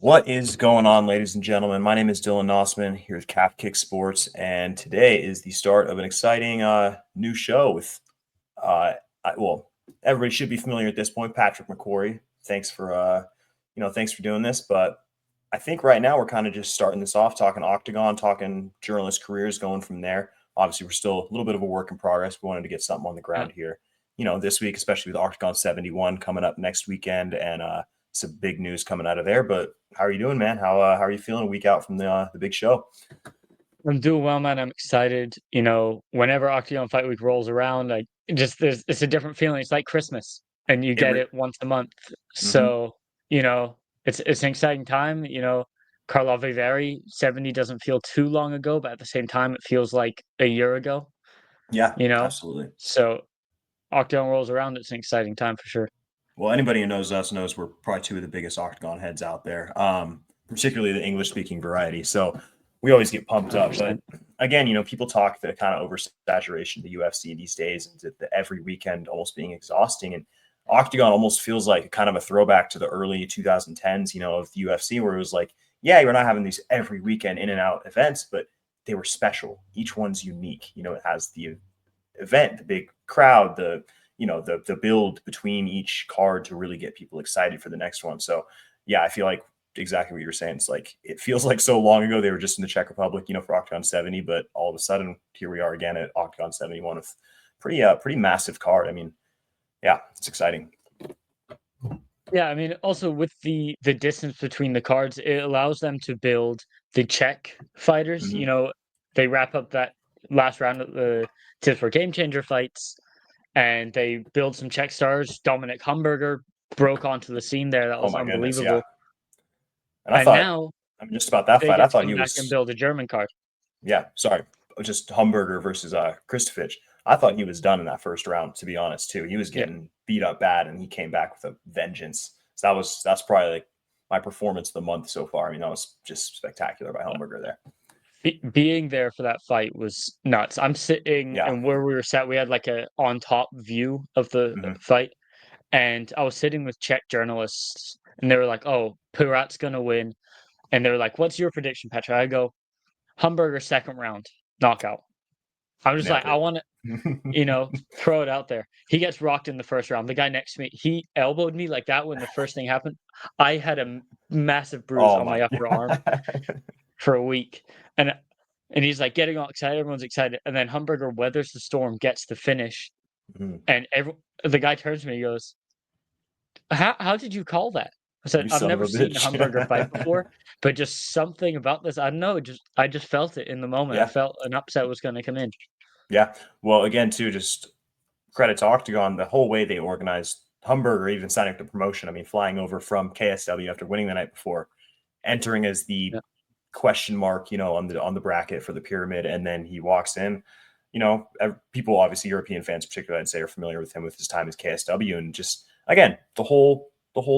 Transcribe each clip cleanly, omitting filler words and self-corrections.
What is going on, ladies and gentlemen? My name is Dylan Knostman here with Cap Kick Sports, and today is the start of an exciting new show with, well, everybody should be familiar at this point, Patrick McCorry. Thanks for doing this. But I think right now we're kind of just starting this off, talking Octagon, talking journalist careers, going from there. Obviously, we're still a little bit of a work in progress. We wanted to get something on the Yeah. ground here, this week, especially with Octagon 71 coming up next weekend, and some big news coming out of there. But how are you doing, man? How are you feeling a week out from the big show? I'm doing well, man. I'm excited. Whenever Octagon Fight Week rolls around, it's a different feeling. It's like Christmas, and you get it once a month. Mhm. So, it's an exciting time. Karlov Viveri 70 doesn't feel too long ago, but at the same time, it feels like a year ago. Yeah, You know, absolutely. so Octagon rolls around. It's an exciting time for sure. Well, anybody who knows us knows we're probably two of the biggest Octagon heads out there, particularly the English speaking variety. So we always get pumped up. But 100%. again, people talk the kind of oversaturation of the UFC these days and the every weekend almost being exhausting. And Octagon almost feels like kind of a throwback to the early 2010s, of the UFC, where it was like, yeah, you're not having these every weekend in and out events, but they were special. Each one's unique. It has the event, the big crowd, the build between each card to really get people excited for the next one. So yeah, I feel like exactly what you were saying. It's like it feels like so long ago they were just in the Czech Republic, for Octagon 70, but all of a sudden here we are again at Octagon 71 with pretty massive card. I mean, yeah, it's exciting. Yeah, I mean, also with the distance between the cards, it allows them to build the Czech fighters. Mhm. They wrap up that last round of the Tips for Game Changer fights, and they build some Czech stars. Dominic Humberger broke onto the scene there. That Oh was my goodness, yeah. unbelievable. And And now just about that they fight, I get to thought come he back and was. build a German card. Yeah, sorry. Just Humberger versus Kristofich. I thought he was done in that first round, to be honest, too. He was Yeah. getting beat up bad and he came back with a vengeance. So that's probably like my performance of the month so far. I mean, that was just spectacular by Humberger there. Being there for that fight was nuts. I'm sitting, Yeah. and where we were sat, we had like a on top view of the Hmm. fight. And I was sitting with Czech journalists, and they were like, "Oh, Pirat's gonna win." And they were like, "What's your prediction, Petra?" I go, "Hamburger second round knockout." I'm just like, Nailed I it. want to, throw it out there. He gets rocked in the first round. The guy next to me, he elbowed me like that when the first thing happened. I had a massive bruise Oh on my my upper arm God. for a week, and he's like getting all excited. Everyone's excited, and then Hamburger weathers the storm, gets the finish, Mhm. and the guy turns to me, he goes, how did you call that? I said, You "I've son of never a seen a bitch. hamburger fight before, but just something about this, I don't know, I just felt it in the moment. I Yeah. felt an upset was gonna come in." Yeah. Well, again, too, just credit to Octagon, the whole way they organized Humberger, even signing up the promotion. I mean, flying over from KSW after winning the night before, entering as the Yeah. question mark, on the bracket for the pyramid, and then he walks in. People, obviously European fans, particularly, I'd say, are familiar with him with his time as KSW, and just again the whole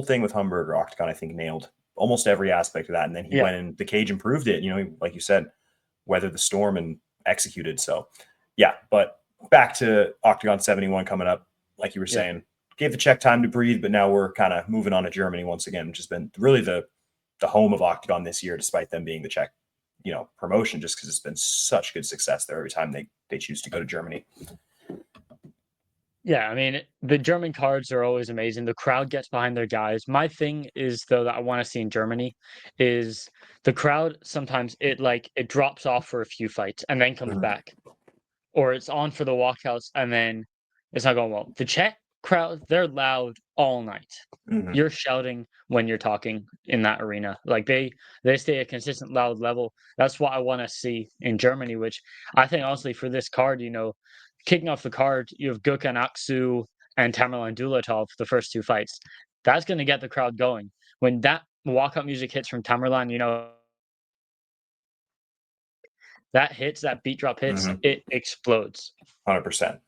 thing with Humberger Octagon, I think nailed almost every aspect of that, and then he Yeah. went in the cage and proved it. Like you said, weathered the storm and executed. So, yeah, but back to Octagon 71 coming up, like you were Yeah. saying, gave the Czech time to breathe, but now we're kind of moving on to Germany once again, which has been really the home of Octagon this year, despite them being the Czech, promotion, just because it's been such good success there every time they choose to go to Germany. Yeah, I mean, the German cards are always amazing. The crowd gets behind their guys. My thing is, though, that I wanna see in Germany is the crowd sometimes it drops off for a few fights and then comes Mhm. back, or it's on for the walkouts and then it's not going well. The Czech crowd, they're loud all night. Mhm. You're shouting when you're talking in that arena. Like they stay a consistent loud level. That's what I want to see in Germany, which I think honestly for this card, kicking off the card, you have Gökhan Aksu and Tamerlan Dulatov, the first two fights. That's going to get the crowd going. When that walkout music hits from Tamerlan, that beat drop hits, Mhm. it explodes. 100%.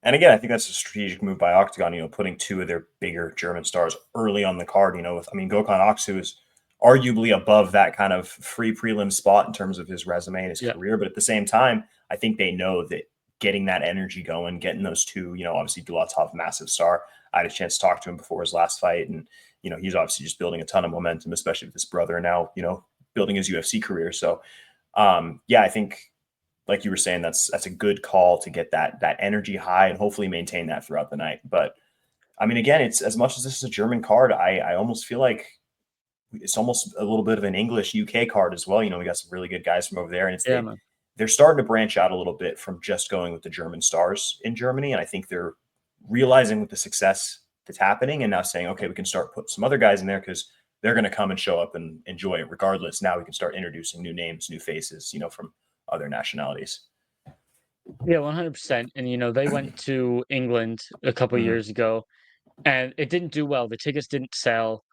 And again, I think that's a strategic move by Octagon, putting two of their bigger German stars early on the card. Gokhan Aksu is arguably above that kind of free prelim spot in terms of his resume and his Yeah. career. But at the same time, I think they know that getting that energy going, getting those two, obviously Dulatov, massive star. I had a chance to talk to him before his last fight. And, he's obviously just building a ton of momentum, especially with his brother now, building his UFC career. So, yeah, I think, like you were saying, that's a good call to get that energy high and hopefully maintain that throughout the night. But I mean, again, it's as much as this is a German card, I almost feel like it's almost a little bit of an English UK card as well. We got some really good guys from over there, and Yeah, man. they're starting to branch out a little bit from just going with the German stars in Germany. And I think they're realizing with the success that's happening and now saying, okay, we can start putting some other guys in there because they're going to come and show up and enjoy it regardless. Now we can start introducing new names, new faces, from other nationalities. Yeah, 100%. And they went to England a couple Mhm. years ago, and it didn't do well. The tickets didn't sell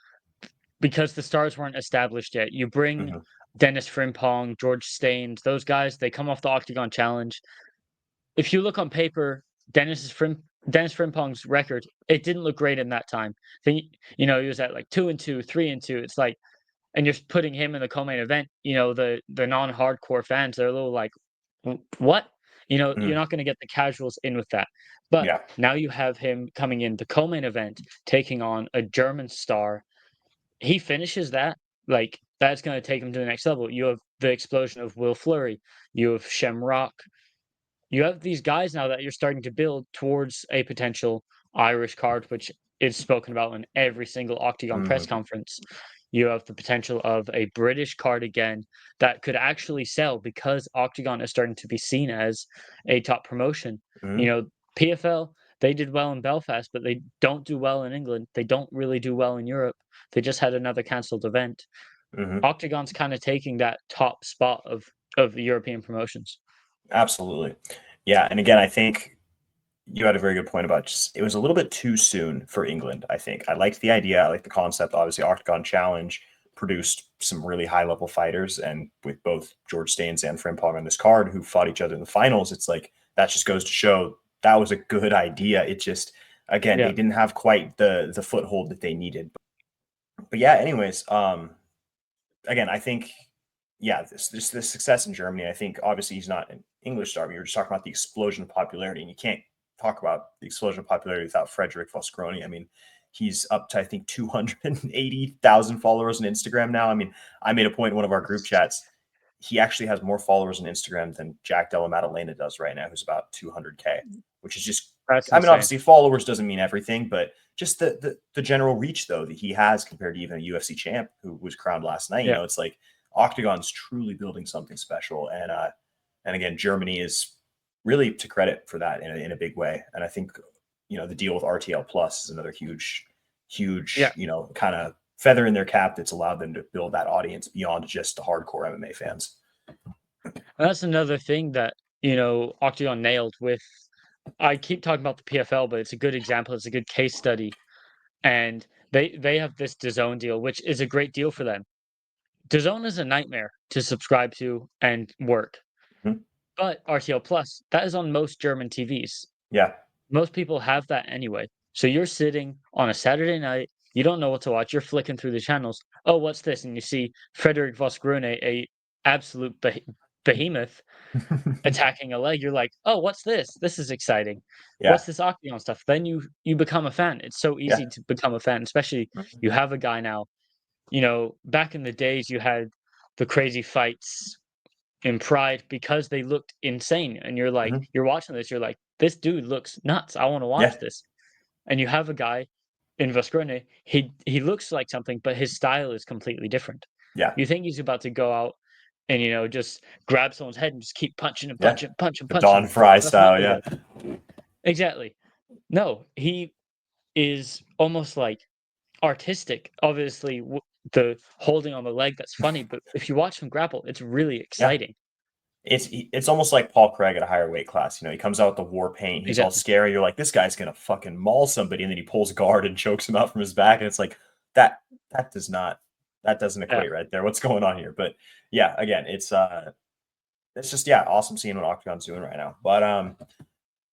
because the stars weren't established yet. You bring Mhm. Dennis Frimpong, George Staines, those guys, they come off the Octagon Challenge. If you look on paper, Dennis Frimpong's record, it didn't look great in that time. He was at like 2-2, 3-2. It's like, and you're putting him in the co-main event. The non-hardcore fans, they're a little like, What?" You're Mhm. not going to get the casuals in with that. But Yeah. now you have him coming in the co-main event, taking on a German star. He finishes that, like that's going to take him to the next level. You have the explosion of Will Fleury. You have Shamrock. You have these guys now that you're starting to build towards a potential Irish card, which is spoken about in every single Octagon press Mhm. conference. You have the potential of a British card again that could actually sell because Octagon is starting to be seen as a top promotion. You Mhm. know, PFL, they did well in Belfast, but they don't do well in England. They don't really do well in Europe. They just had another cancelled event. Mhm. Octagon's kind of taking that top spot of the European promotions. Absolutely. Yeah. And again, I think you had a very good point about just it was a little bit too soon for England, I think. I liked the idea, I liked the concept. Obviously, Octagon Challenge produced some really high level fighters, and with both George Staines and Frimpong on this card who fought each other in the finals, it's like that just goes to show that was a good idea. It just again, they Yeah. didn't have quite the foothold that they needed. But yeah, anyways, again, I think, yeah, this success in Germany. I think obviously he's not an English star. But you're just talking about the explosion of popularity, and you can't talk about the explosion of popularity without Frederick Vosgroni. I mean, he's up to I think 280,000 followers on Instagram now. I mean, I made a point in one of our group chats. He actually has more followers on Instagram than Jack Della Maddalena does right now, who's about 200K, which is just. That's I mean, insane. obviously, followers doesn't mean everything, but just the general reach though that he has compared to even a UFC champ who was crowned last night. Yeah. It's like Octagon's truly building something special, and again, Germany is really to credit for that in a big way. And I think the deal with RTL Plus is another huge Yeah. kind of feather in their cap that's allowed them to build that audience beyond just the hardcore MMA fans. And that's another thing that, Octagon nailed with. I keep talking about the PFL, but it's a good example. It's a good case study. And they have this DAZN deal, which is a great deal for them. DAZN is a nightmare to subscribe to and work. Mhm. But RTL Plus, that is on most German TVs. Yeah. Most people have that anyway. So you're sitting on a Saturday night, you don't know what to watch, you're flicking through the channels. Oh, what's this? And you see Frederick Vosgrune, a absolute behemoth, attacking a leg. You're like, oh, what's this? This is exciting. Yeah. What's this Octagon stuff? Then you become a fan. It's so Yeah. easy to become a fan, especially Mhm. you have a guy now. Back in the days you had the crazy fights in Pride because they looked insane. And you're like, Mhm. you're watching this, you're like, this dude looks nuts. I want to watch Yeah. this. And you have a guy in Vasgrone, he looks like something, but his style is completely different. Yeah. You think he's about to go out and just grab someone's head and just keep punching and Yeah. punching, punching, The punching. Don Fry That's not style. what he Yeah. does. Exactly. No, he is almost like artistic. Obviously, the holding on the leg, that's funny, but if you watch him grapple, it's really Yeah. exciting. It's almost like Paul Craig at a higher weight class. He comes out with the war paint. He's all Exactly. scary. You're like, this guy's gonna fucking maul somebody, and then he pulls guard and chokes him out from his back. And it's like that that does not that doesn't Yeah, equate right there. What's going on here? But yeah, again, it's just awesome seeing what Octagon's doing right now. But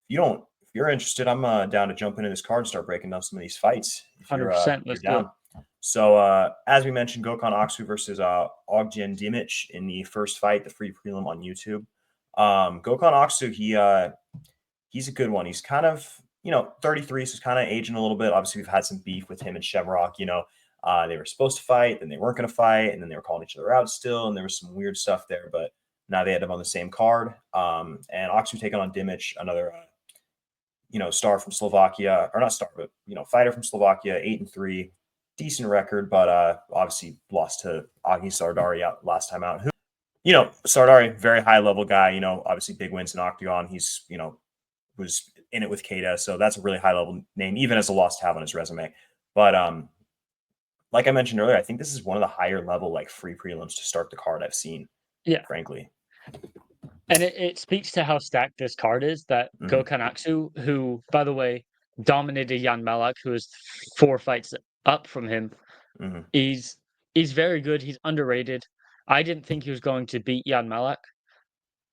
if you're interested, I'm down to jump into this card and start breaking down some of these fights. If 100%. you're Let's do it. down. So as we mentioned, Gokhan Aksu versus Ogden Dimic in the first fight, the free prelim on YouTube. Gokhan Aksu, he's a good one. He's kind of 33, so he's kind of aging a little bit. Obviously, we've had some beef with him and Shamrock. They were supposed to fight, then they weren't going to fight, and then they were calling each other out still, and there was some weird stuff there. But now they had them on the same card. And Aksu taking on Dimic, another star from Slovakia, or not star, but fighter from Slovakia, 8-3, decent record, but obviously lost to Agi Sardari out last time out. Who, Sardari, very high level guy. Obviously big wins in Octagon. He's was in it with Keita, so that's a really high level name, even as a loss to have on his resume. But like I mentioned earlier, I think this is one of the higher level like free prelims to start the card I've seen. Yeah, frankly. And it speaks to how stacked this card is that Gokhan Aksu, who, by the way, dominated Jan Malak, who is 4 fights up from him, he's very good. He's underrated. I didn't think he was going to beat Jan Malak.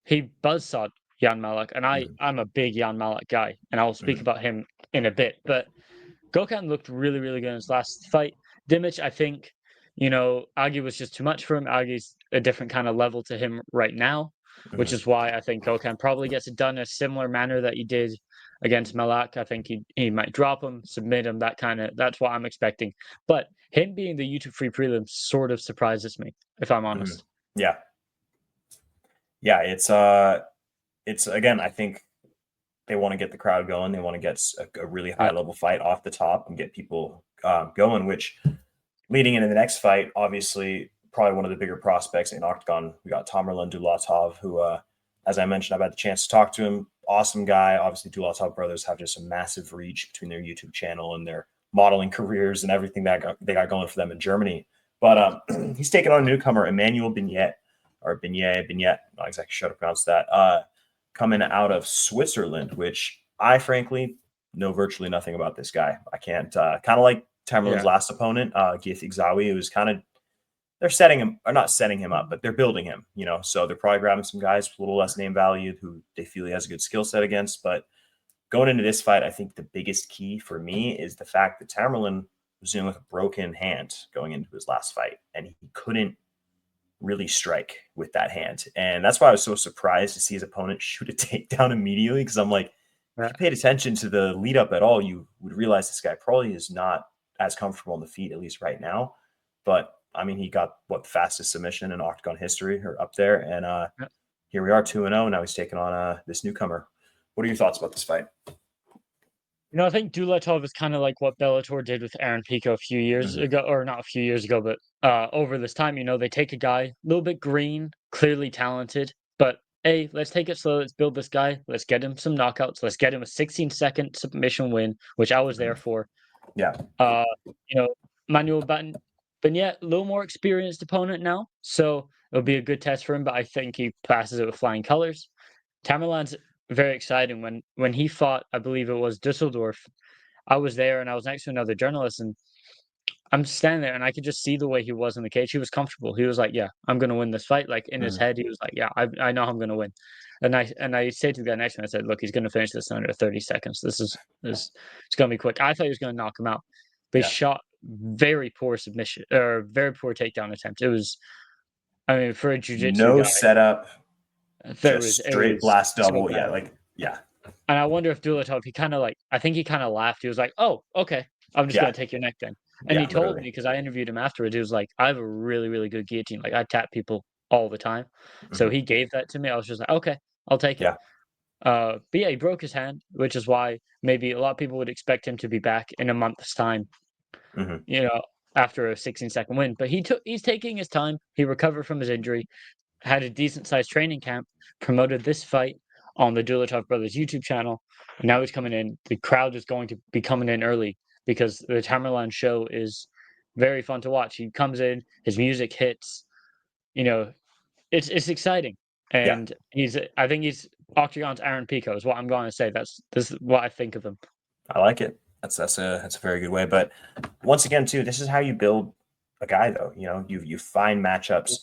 He buzzsawed Jan Malak, and I'm a big Jan Malak guy, and I'll speak about him in a bit. But Gokhan looked really, really good in his last fight. Dimic, I think, Agi was just too much for him. Agi's a different kind of level to him right now, which is why I think Gokhan probably gets it done in a similar manner that he did against Malak. I think he might drop him, submit him, that's what I'm expecting. But him being the YouTube free prelim sort of surprises me, if I'm honest. Yeah. Yeah, it's again, I think they want to get the crowd going. They want to get a really high level fight off the top and get people going, which leading into the next fight, obviously probably one of the bigger prospects in Octagon. We got Tamerlan Dulatov, who, as I mentioned, I've had the chance to talk to him. Awesome guy. Obviously, Dulatov brothers have just a massive reach between their YouTube channel and their modeling careers and everything that they got going for them in Germany. But he's taking on a newcomer, Emmanuel Binet, not exactly sure how to pronounce that, coming out of Switzerland, which I frankly know virtually nothing about this guy. I can't, kind of like Tamerlan's last opponent, Gith Igzawi, who's kind of, they're setting him, or not setting him up, but they're building him, so they're probably grabbing some guys with a little less name value who they feel he has a good skill set against. But going into this fight, I think the biggest key for me is the fact that Tamerlan was dealing with a broken hand going into his last fight, and he couldn't really strike with that hand. And that's why I was so surprised to see his opponent shoot a takedown immediately, because I'm like, if you paid attention to the lead up at all, you would realize this guy probably is not as comfortable on the feet, at least right now. But I mean, he got the fastest submission in Octagon history, or up there. And here we are, 2-0. Now he's taking on this newcomer. What are your thoughts about this fight? I think Dulatov is kind of like what Bellator did with Aaron Pico a few years ago, or not a few years ago, but over this time, they take a guy a little bit green, clearly talented, but hey, let's take it slow. Let's build this guy. Let's get him some knockouts. Let's get him a 16-second submission win, which I was there for. Yeah. Manuel Binet, a little more experienced opponent now, so it'll be a good test for him, but I think he passes it with flying colors. Tamerlan's very exciting. When he fought, I believe it was Dusseldorf, I was there and I was next to another journalist, and I'm standing there and I could just see the way he was in the cage. He was comfortable. He was like, yeah, I'm going to win this fight. Like in his head, he was like, yeah, I know I'm going to win. And I said to the guy next to me, I said, look, he's going to finish this under 30 seconds. It's going to be quick. I thought he was going to knock him out, but he shot very poor submission, or very poor takedown attempt. It was, for a jiu-jitsu guy, setup, just straight blast double. So and I wonder if Dulatov, I think he kind of laughed. He was like, oh, okay, I'm just going to take your neck then. And he told me, because I interviewed him afterwards, he was like, I have a really, really good guillotine. Like, I tap people all the time. So he gave that to me. I was just like, okay, I'll take it. But yeah, he broke his hand, which is why maybe a lot of people would expect him to be back in a month's time, after a 16-second win. But he's taking his time. He recovered from his injury, had a decent-sized training camp, promoted this fight on the Dulatov Brothers YouTube channel, and now he's coming in. The crowd is going to be coming in early because the Tamerlan show is very fun to watch. He comes in, his music hits, it's exciting. And I think he's Octagon's Aaron Pico is what I'm going to say. This is what I think of him. I like it. That's a very good way. But once again, too, this is how you build a guy, though. You find matchups.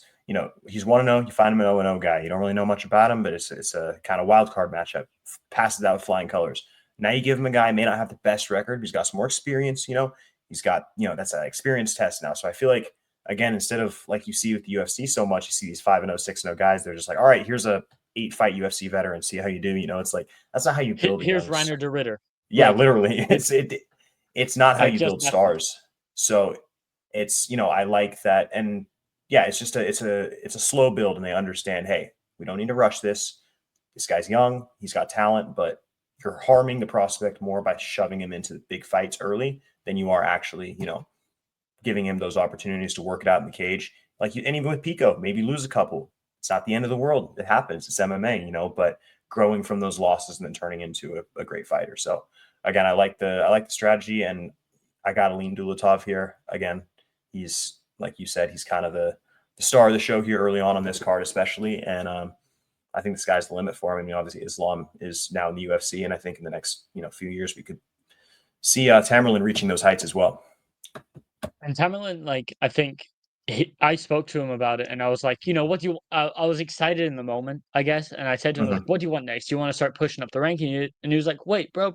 He's 1-0. You find him an 0-0 guy. You don't really know much about him, but it's a kind of wild card matchup. Passes out with flying colors. Now you give him a guy may not have the best record, but he's got some more experience. He's got that's an experience test now. So I feel like, again, instead of like you see with the UFC so much, you see these 5-0, 6-0 guys. They're just like, all right, here's a 8-fight UFC veteran. See how you do. It's like that's not how you build. Here's Reiner de Ritter. Yeah, literally, it's not how you build stars. So it's, I like that. And yeah, it's just it's a slow build, and they understand, hey, we don't need to rush this. This guy's young, he's got talent, but you're harming the prospect more by shoving him into big fights early than you are actually, giving him those opportunities to work it out in the cage. And even with Pico, maybe lose a couple. It's not the end of the world. It happens. It's MMA, but growing from those losses and then turning into a great fighter. So again, I like the strategy, and I got to lean Dulatov here. Again, he's, like you said, he's kind of the star of the show here early on this card, especially. And I think the sky's the limit for him. I mean, obviously Islam is now in the UFC, and I think in the next, few years we could see Tamerlan reaching those heights as well. And Tamerlan, like, I think I spoke to him about it, and I was like, what do you? I was excited in the moment, I guess, and I said to him, like, what do you want next? Do you want to start pushing up the ranking? And he was like, wait, bro,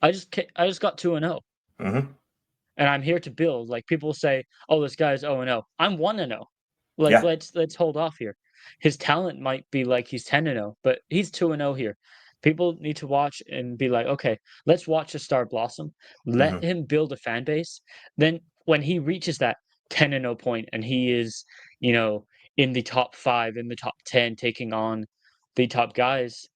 I just got 2-0, Mm-hmm. and I'm here to build. Like, people say, oh, this guy's 0-0. I'm 1-0. Like, Yeah. let's hold off here. His talent might be like he's 10-0, but he's 2-0 here. People need to watch and be like, okay, let's watch a star blossom. Let him build a fan base. Then when he reaches that 10-0 point, and he is, in the top 5, in the top 10, taking on the top guys,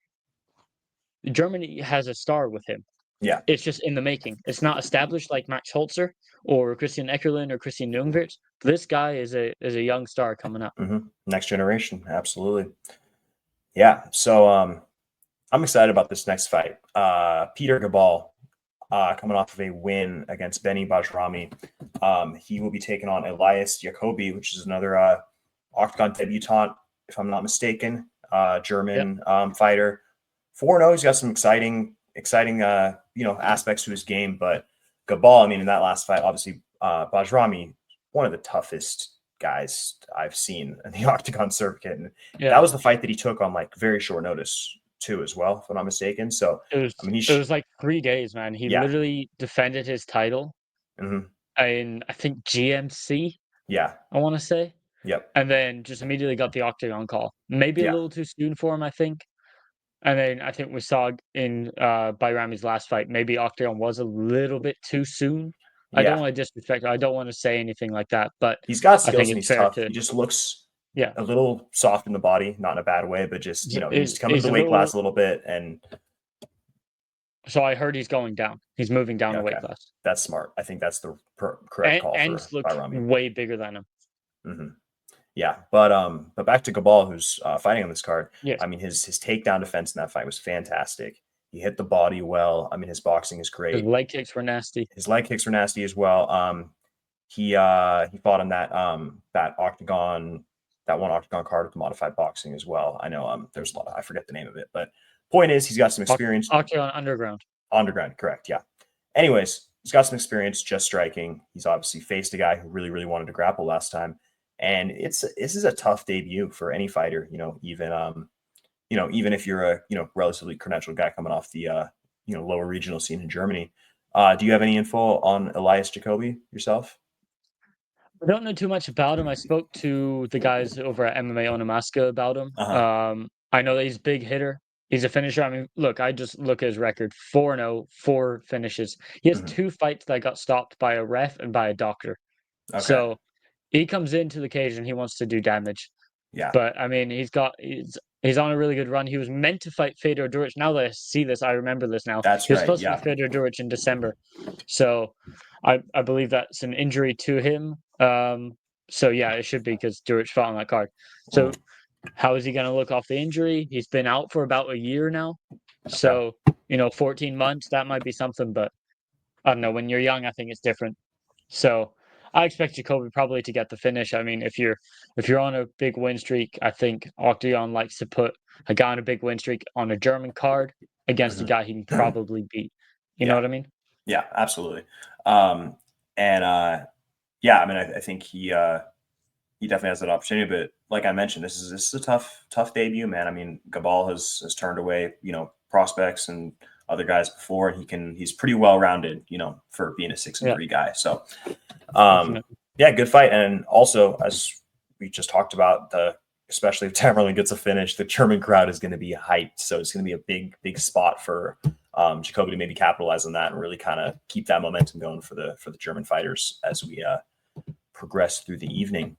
Germany has a star with him. Yeah. It's just in the making. It's not established like Max Holzer or Christian Eckerlin or Christian Jungwirth. This guy is a young star coming up. Next generation, absolutely. Yeah. So I'm excited about this next fight. Peter Gabal, coming off of a win against Benny Bajrami. He will be taking on Elias Jacobi, which is another Octagon debutant, if I'm not mistaken, German fighter. 4-0. He's got some exciting aspects to his game. But Gabal, I mean, in that last fight, obviously, Bajrami, one of the toughest guys I've seen in the Octagon circuit. And that was the fight that he took on like very short notice too, as well, if I'm not mistaken. So it was like 3 days, man. He literally defended his title in, I think, GMC. Yeah. I want to say. Yep. And then just immediately got the Octagon call. Maybe a little too soon for him, I think. And then I think we saw in Bayrami's last fight, maybe Octagon was a little bit too soon. I don't want to disrespect. I don't want to say anything like that, but he's got I skills think and it's he's fair tough. to. He just looks Yeah, a little soft in the body, not in a bad way, but just he needs to come into the weight class a little bit. And so I heard he's going down. He's moving down the weight class. That's smart. I think that's the correct call and for looks Bayrami. way bigger than him. Yeah, but back to Gabal, who's fighting on this card. Yes. I mean, his takedown defense in that fight was fantastic. He hit the body well. I mean, his boxing is great. His leg kicks were nasty. As well. He fought on that one Octagon card with the modified boxing as well. I know there's a lot of, I forget the name of it, but point is he's got some experience. Octagon Underground. Underground, correct, yeah. Anyways, he's got some experience just striking. He's obviously faced a guy who really, really wanted to grapple last time. And this is a tough debut for any fighter, even if you're a, relatively credentialed guy coming off the, lower regional scene in Germany. Do you have any info on Elias Jacobi yourself? I don't know too much about him. I spoke to the guys over at MMA Onomaska about him. I know that he's a big hitter. He's a finisher. I mean, look, I just look at his record: 4-0, 4 finishes. He has 2 fights that got stopped by a ref and by a doctor. Okay. So he comes into the cage and he wants to do damage. Yeah. But I mean, he's on a really good run. He was meant to fight Fedor Duric. Now that I see this, I remember this now. That's he was right. supposed to fight Fedor Duric in December. So I believe that's an injury to him. So yeah, it should be because Duric fought on that card. So how is he going to look off the injury? He's been out for about a year now. Okay. So, 14 months, that might be something, but I don't know. When you're young, I think it's different. So I expect Jacobi probably to get the finish. I mean, if you're on a big win streak, I think Octagon likes to put a guy on a big win streak on a German card against a guy he can probably beat. You know what I mean? Yeah, absolutely. I mean, I think he definitely has that opportunity. But like I mentioned, this is a tough debut, man. I mean, Gabal has turned away, prospects and other guys before, and he's pretty well rounded, for being a 6-3 guy. So, good fight. And also, as we just talked about, especially if Tamerlan gets a finish, the German crowd is going to be hyped. So it's going to be a big spot for Jacobi to maybe capitalize on that and really kind of keep that momentum going for the German fighters as we progress through the evening.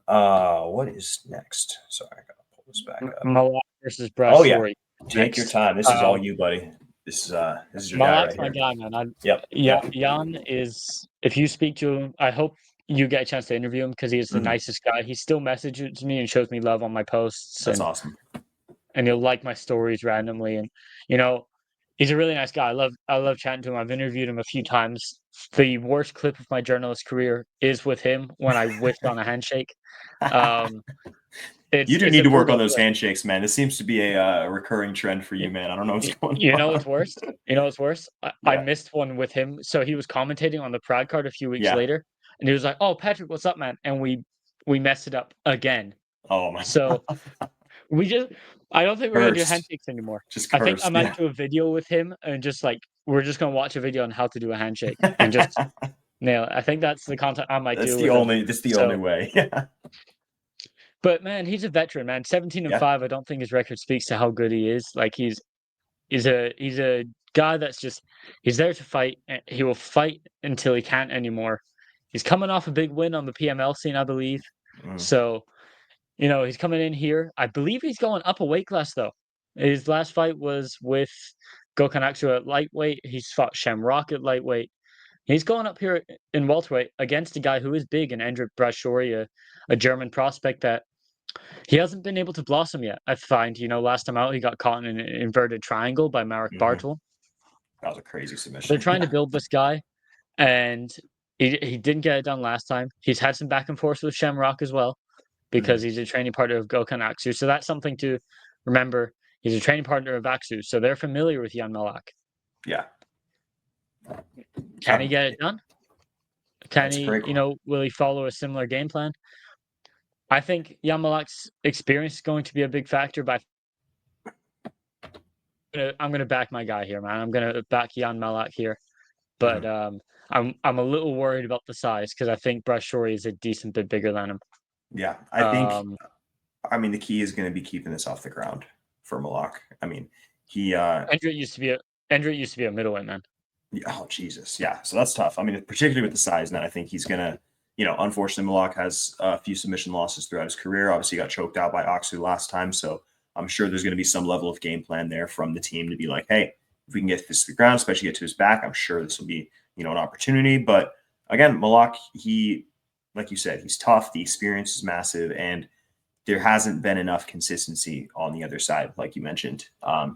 What is next? Sorry, I gotta pull this back up. Malak versus Oh yeah, Brashori. take your time. This is all you, buddy. This is your guy Malak's right my here. guy, man. Yep. Jan is. If you speak to him, I hope you get a chance to interview him because he is the nicest guy. He still messages me and shows me love on my posts. That's awesome. And he'll like my stories randomly, and he's a really nice guy. I love chatting to him. I've interviewed him a few times. The worst clip of my journalist career is with him when I wished on a handshake. You do need to work on those handshakes, man. This seems to be a recurring trend for you, man. I don't know what's going on. You know what's worse? I missed one with him. So he was commentating on the Pride card a few weeks later, and he was like, "Oh, Patrick, what's up, man?" And we messed it up again. Oh my! So I don't think we're gonna do handshakes anymore. I think I might do a video with him and just like we're just gonna watch a video on how to do a handshake and just nail it. I think that's the content I might do. That's the only way. Yeah. But man, he's a veteran, man. 17-5. I don't think his record speaks to how good he is. Like he's a guy that's just he's there to fight. He will fight until he can't anymore. He's coming off a big win on the PML scene, I believe. So, he's coming in here. I believe he's going up a weight class though. His last fight was with Gokhan Aksu at lightweight. He's fought Shamrock at lightweight. He's going up here in welterweight against a guy who is big in Endrit Brashori, a German prospect that he hasn't been able to blossom yet. I find, last time out he got caught in an inverted triangle by Marek Bartel. That was a crazy submission. They're trying to build this guy, and he didn't get it done last time. He's had some back and forth with Shamrock as well, because he's a training partner of Gokhan Aksu. So that's something to remember. He's a training partner of Aksu, so they're familiar with Jan Malak. Yeah. Can he get it done? Can he, will he follow a similar game plan? I think Jan Malak's experience is going to be a big factor, but I'm going to back my guy here, man. I'm going to back Jan Malak here. But I'm a little worried about the size because I think Brashori is a decent bit bigger than him. Yeah, I think, the key is going to be keeping this off the ground for Malak. Endrit used to be a middleweight, man. Oh, Jesus. Yeah. So that's tough. Particularly with the size, and I think he's going to, unfortunately, Malak has a few submission losses throughout his career. Obviously, he got choked out by Aksu last time. So I'm sure there's going to be some level of game plan there from the team to be like, hey, if we can get this to the ground, especially get to his back, I'm sure this will be, an opportunity. But again, Malak, like you said, he's tough. The experience is massive. And there hasn't been enough consistency on the other side, like you mentioned.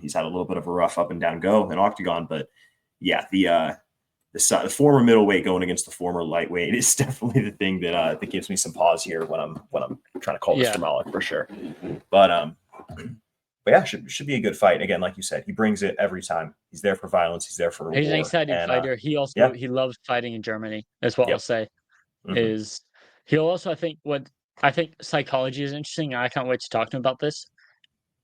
He's had a little bit of a rough up and down go in Octagon, but yeah, the former middleweight going against the former lightweight is definitely the thing that gives me some pause here when I'm trying to call this for Malak for sure. But yeah, should be a good fight. Again, like you said, he brings it every time. He's there for violence. He's there for reward. He's an exciting fighter. He also he loves fighting in Germany. That's what I'll say. Is he'll also I think psychology is interesting. I can't wait to talk to him about this.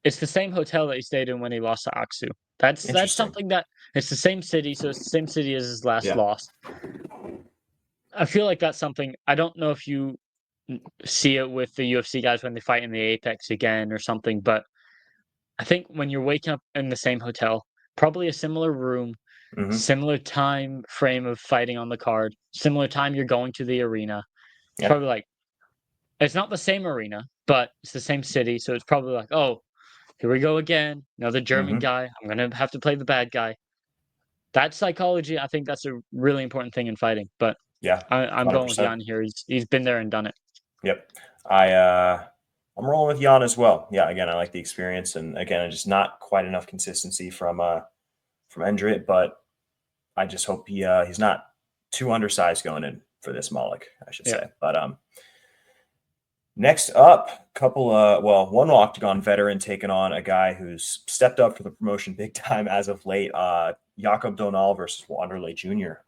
It's the same hotel that he stayed in when he lost to Aksu. That's something that it's the same city, so it's the same city as his last loss. I feel like that's something. I don't know if you see it with the UFC guys when they fight in the Apex again or something, but I think when you're waking up in the same hotel, probably a similar room, similar time frame of fighting on the card, similar time you're going to the arena. It's probably like it's not the same arena, but it's the same city, so it's probably like, oh, here we go again, another German guy. I'm gonna have to play the bad guy. That psychology, I think that's a really important thing in fighting. But yeah, I'm going with Jan here. He's been there and done it. Yep, I'm rolling with Jan as well. Yeah, again, I like the experience, and again, just not quite enough consistency from Endrit, but I just hope he's not too undersized going in for this Malak, I should say. But next up, one Octagon veteran taking on a guy who's stepped up for the promotion big time as of late, Jakob Donal versus Wanderlei Jr.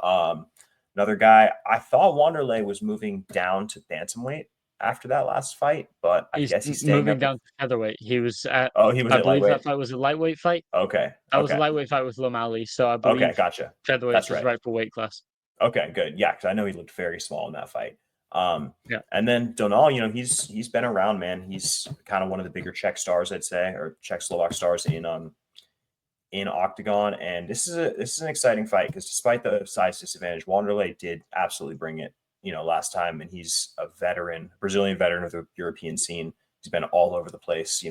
Another guy, I thought Wanderlei was moving down to bantamweight after that last fight, but I guess he's moving down to featherweight. He was at. He was. I believe that fight was a lightweight fight. Okay. That was a lightweight fight with Lomali. So I believe. Okay, gotcha. Featherweight is his rightful weight class. Okay, good. Yeah, because I know he looked very small in that fight. And then Donal, he's been around, man. He's kind of one of the bigger Czech stars, I'd say, or Czech-Slovak stars in Octagon. And this is an exciting fight because despite the size disadvantage, Wanderlei did absolutely bring it last time, and he's a veteran, Brazilian veteran of the European scene. He's been all over the place,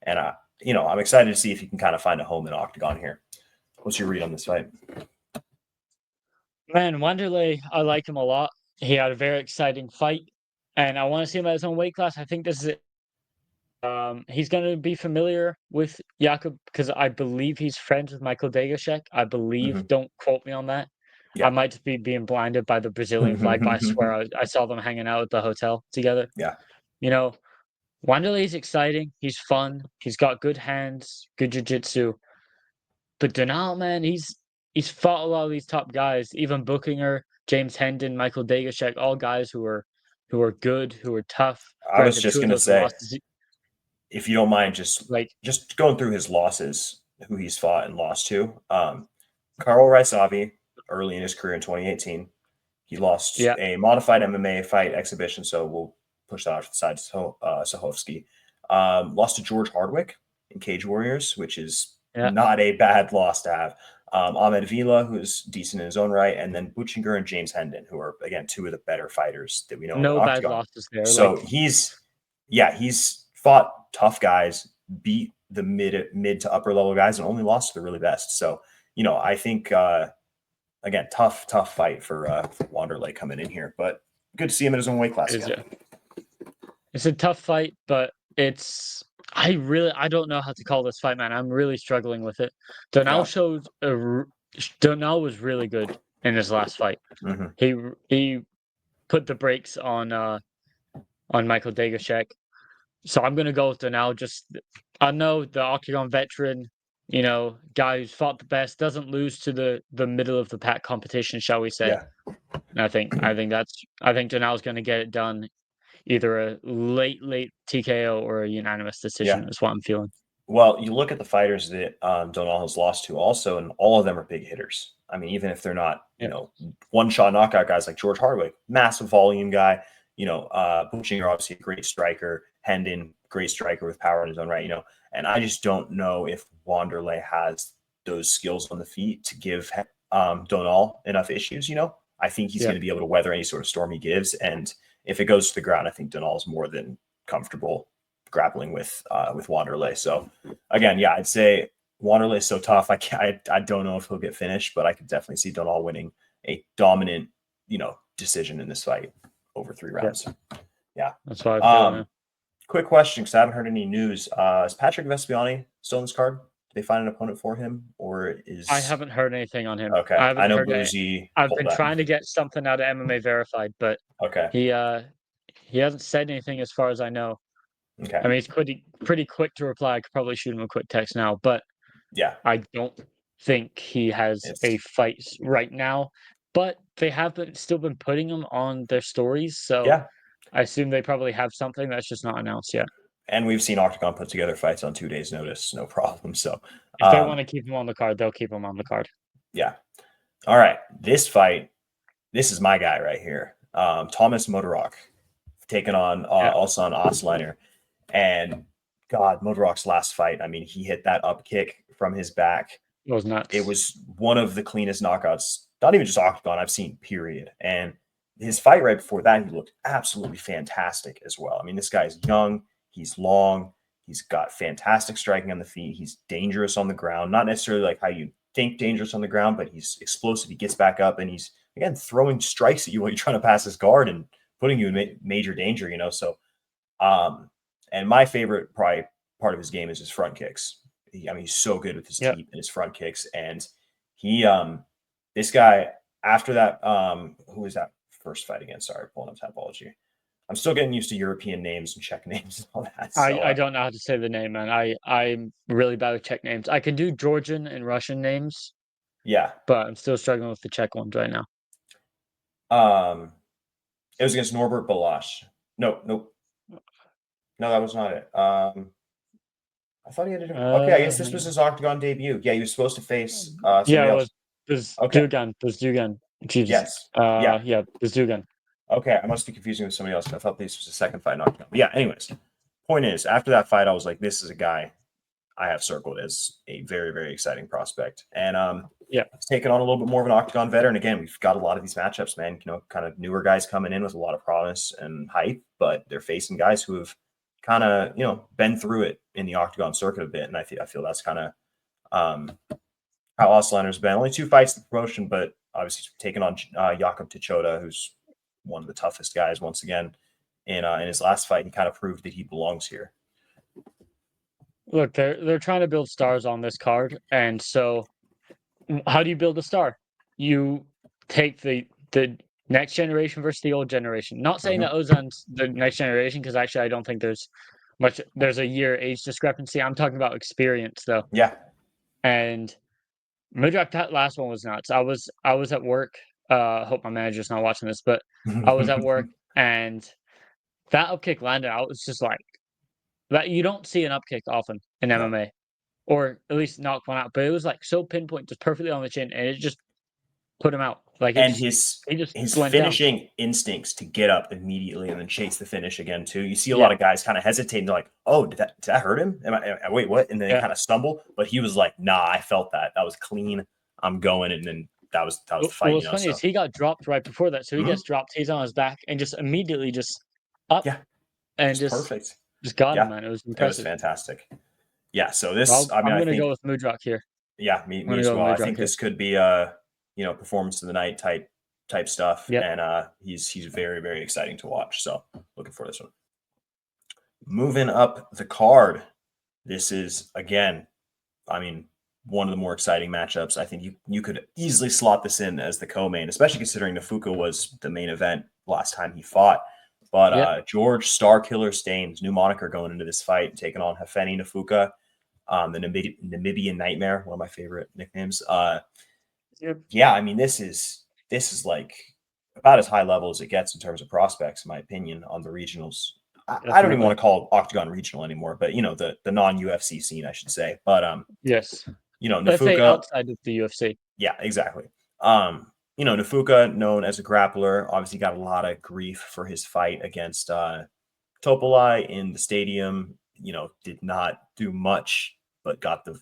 and I'm excited to see if he can kind of find a home in Octagon here. What's your read on this fight? Man, Wanderlei, I like him a lot. He had a very exciting fight, and I want to see him at his own weight class. I think this is it. He's going to be familiar with Jakub because I believe he's friends with Michael Degashek. I believe. Don't quote me on that. Yeah. I might just be being blinded by the Brazilian flag, but I swear I saw them hanging out at the hotel together. Yeah. Wanderlei's exciting. He's fun. He's got good hands, good jiu-jitsu. But Donald, man, he's fought a lot of these top guys, even Bookinger, James Hendon, Michael Degashek, all guys who are good, who are tough. I was just going to say, if you don't mind, just going through his losses, who he's fought and lost to. Carl Raisavi, early in his career in 2018, he lost a modified MMA fight exhibition, so we'll push that off to the side. Sahovsky lost to George Hardwick in Cage Warriors, which is not a bad loss to have. Ahmed Vila, who's decent in his own right, and then Butchinger and James Hendon, who are, again, two of the better fighters that we know. No bad losses there. So he's fought tough guys, beat the mid to upper level guys, and only lost to the really best. So, I think, again, tough fight for Wanderlei coming in here, but good to see him in his own weight class. It's a tough fight, but I don't know how to call this fight, man. I'm really struggling with it. Donald was really good in his last fight. He put the brakes on Michael Degashek. So I'm gonna go with Donald. I know the Octagon veteran, guy who's fought the best, doesn't lose to the middle of the pack competition, shall we say? Yeah. And I think Donald's gonna get it done. Either a late TKO or a unanimous decision is what I'm feeling. Well, you look at the fighters that Donald has lost to also, and all of them are big hitters. I mean, even if they're not, one-shot knockout guys like George Hardwick, massive volume guy, Butchinger, obviously a great striker, Hendon, great striker with power in his own right, and I just don't know if Wanderlei has those skills on the feet to give Donald enough issues, I think he's going to be able to weather any sort of storm he gives, and if it goes to the ground, I think Donald's more than comfortable grappling with Wanderlei. So again, I'd say Wanderlei's so tough. I don't know if he'll get finished, but I could definitely see Donald winning a dominant, decision in this fight over 3 rounds. Yeah. That's what I feel. Quick question, because I haven't heard any news. Is Patrick Vespiani still in this card? Did they find an opponent for him, or is... I haven't heard anything on him. Okay. I know Boozy. I've been trying to get something out of MMA Verified, but he hasn't said anything as far as I know. Okay. I mean, he's pretty quick to reply. I could probably shoot him a quick text now, but I don't think he has a fight right now. But they have still been putting him on their stories, so I assume they probably have something that's just not announced yet. And we've seen Octagon put together fights on 2 days' notice, no problem. So if they want to keep him on the card, they'll keep him on the card. Yeah. All right. This fight, this is my guy right here. Thomas Moderock taking on Alsan Osliner. And God, Moderock's last fight, I mean, he hit that up kick from his back. It was nuts. It was one of the cleanest knockouts, not even just Octagon, I've seen, period. And his fight right before that, he looked absolutely fantastic as well. I mean, this guy's young. He's long. He's got fantastic striking on the feet. He's dangerous on the ground. Not necessarily like how you think dangerous on the ground, but he's explosive. He gets back up and he's, again, throwing strikes at you while you're trying to pass his guard and putting you in major danger, So, and my favorite probably part of his game is his front kicks. He's so good with his teep and his front kicks. And he, this guy, after that, who was that first fight again? Sorry, pulling up Tapology. I'm still getting used to European names and Czech names and all that. So, I don't know how to say the name, man. I'm really bad with Czech names. I can do Georgian and Russian names. Yeah. But I'm still struggling with the Czech ones right now. It was against Norbert Balash. No, that was not it. I thought he had a different... Okay, I guess this was his Octagon debut. Yeah, he was supposed to face somebody else. It was Dugan. Jesus. Yes. Dugan. Okay, I must be confusing with somebody else. I thought this was the second fight in Octagon. But yeah, anyways, point is, after that fight, I was like, this is a guy I have circled as a very, very exciting prospect. And Yeah. he's taken on a little bit more of an Octagon veteran. Again, we've got a lot of these matchups, man. You know, kind of newer guys coming in with a lot of promise and hype, but they're facing guys who have kind of, you know, been through it in the Octagon circuit a bit. And I feel that's kind of how Osliner's been. Only 2 fights in the promotion, but obviously taking on Jakob Tichoda, who's one of the toughest guys once again. In his last fight, he kind of proved that he belongs here. Look, they're trying to build stars on this card, and so how do you build a star? You take the next generation versus the old generation. Not saying that Ozan's the next generation, because actually I don't think there's a year age discrepancy. I'm talking about experience though. Yeah. And Mudrak, that last one was nuts. I was at work. Hope my manager's not watching this, but I was at work and that up kick landed. I was just like, that you don't see an up kick often in MMA, or at least knock one out. But it was like so pinpoint, just perfectly on the chin, and it just put him out. Like and he his went finishing down. instincts to get up immediately and then chase the finish again too. You see a lot of guys kind of hesitating, they're like, "Oh, did that hurt him? Wait, what?" And then they kind of stumble. But he was like, "Nah, I felt that. That was clean. I'm going." And then that was the fight. What's funny is he got dropped right before that, so he gets dropped. He's on his back and just immediately just up. Yeah, and just perfect. Just got him, man. It was impressive. It was fantastic. Yeah. So this, well, I'm going to go with Mudrak here. Yeah, me as well. I think this could be a performance of the night type stuff, and he's very, very exciting to watch. So looking for this one. Moving up the card, this is again, I mean, one of the more exciting matchups. I think you could easily slot this in as the co-main, especially considering Nafuka was the main event last time he fought. But George Starkiller Staines, new moniker going into this fight, taking on Hafeni Nafuka, the Namibian Nightmare, one of my favorite nicknames. Yeah, I mean, this is like about as high level as it gets in terms of prospects, in my opinion, on the regionals. I don't even want to call it Octagon regional anymore, but the non-UFC scene, I should say. But yes, Nafuka, let's say outside of the UFC. Yeah, exactly. Nafuka, known as a grappler, obviously got a lot of grief for his fight against Topolai in the stadium. Did not do much, but got the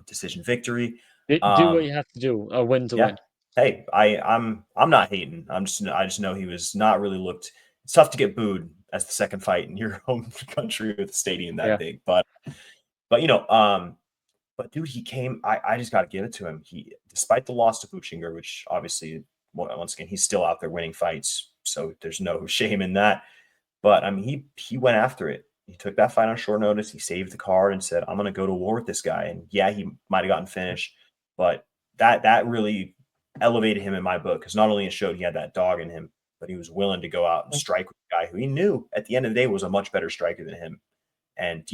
decision victory. Do what you have to do. A win to win. Hey, I'm not hating. I just know he was not really looked. It's tough to get booed as the second fight in your home country with a stadium that big, but dude, he came. I just got to give it to him. He, despite the loss to Buchinger, which obviously, once again, he's still out there winning fights, so there's no shame in that. But I mean, he went after it. He took that fight on short notice. He saved the card and said, "I'm going to go to war with this guy." And yeah, he might have gotten finished, but that really elevated him in my book, because not only it showed he had that dog in him, but he was willing to go out and strike with a guy who he knew at the end of the day was a much better striker than him. And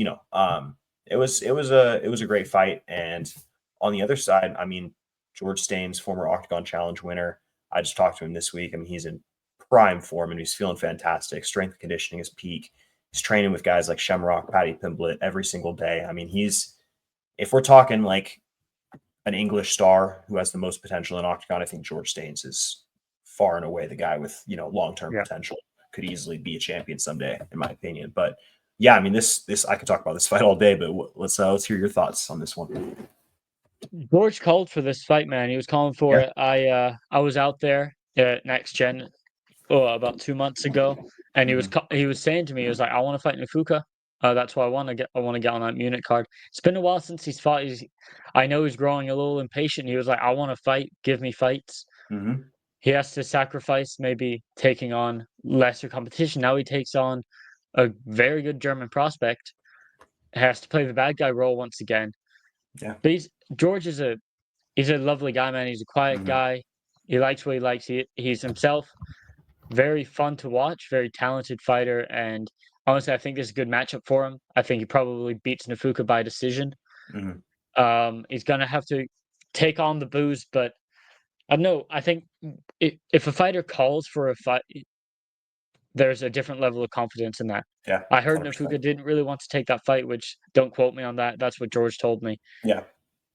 it was a great fight. And on the other side, I mean, George Staines, former Octagon Challenge winner, I just talked to him this week. I mean, he's in prime form and he's feeling fantastic. Strength and conditioning is peak. He's training with guys like Shamrock, Paddy Pimblett every single day. I mean, if we're talking like an English star who has the most potential in Octagon, I think George Staines is far and away the guy with long-term potential. Could easily be a champion someday, in my opinion. But yeah, I mean, this I could talk about this fight all day, but let's hear your thoughts on this one. George called for this fight, man. He was calling for it. I was out there at Next Gen about 2 months ago, and he was saying to me, he was like, "I want to fight Nafuka. That's why I want to get on that Munich card." It's been a while since he's fought. I know he's growing a little impatient. He was like, "I want to fight. Give me fights." Mm-hmm. He has to sacrifice maybe taking on lesser competition. Now he takes on a very good German prospect. Has to play the bad guy role once again. Yeah. But George is a lovely guy, man. He's a quiet guy. He likes what he likes. He's himself. Very fun to watch. Very talented fighter. And honestly, I think this is a good matchup for him. I think he probably beats Nafuka by decision. Mm-hmm. He's gonna have to take on the booze, but I don't know. I think if a fighter calls for a fight, there's a different level of confidence in that. Yeah. I heard 100%. Nafuka didn't really want to take that fight, which don't quote me on that. That's what George told me. Yeah.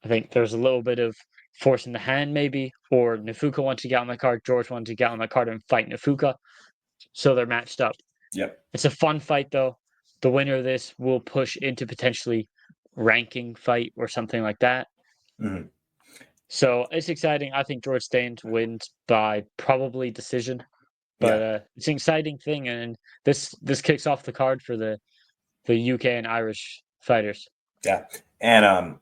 I think there's a little bit of force in the hand, maybe, or Nafuka wanted to get on my card, George wanted to get on my card and fight Nafuka. So they're matched up. Yep. It's a fun fight, though. The winner of this will push into potentially ranking fight or something like that. Mhm. So it's exciting. I think George Staines wins by probably decision, but Yeah. it's an exciting thing, and this kicks off the card for the UK and Irish fighters. Yeah. And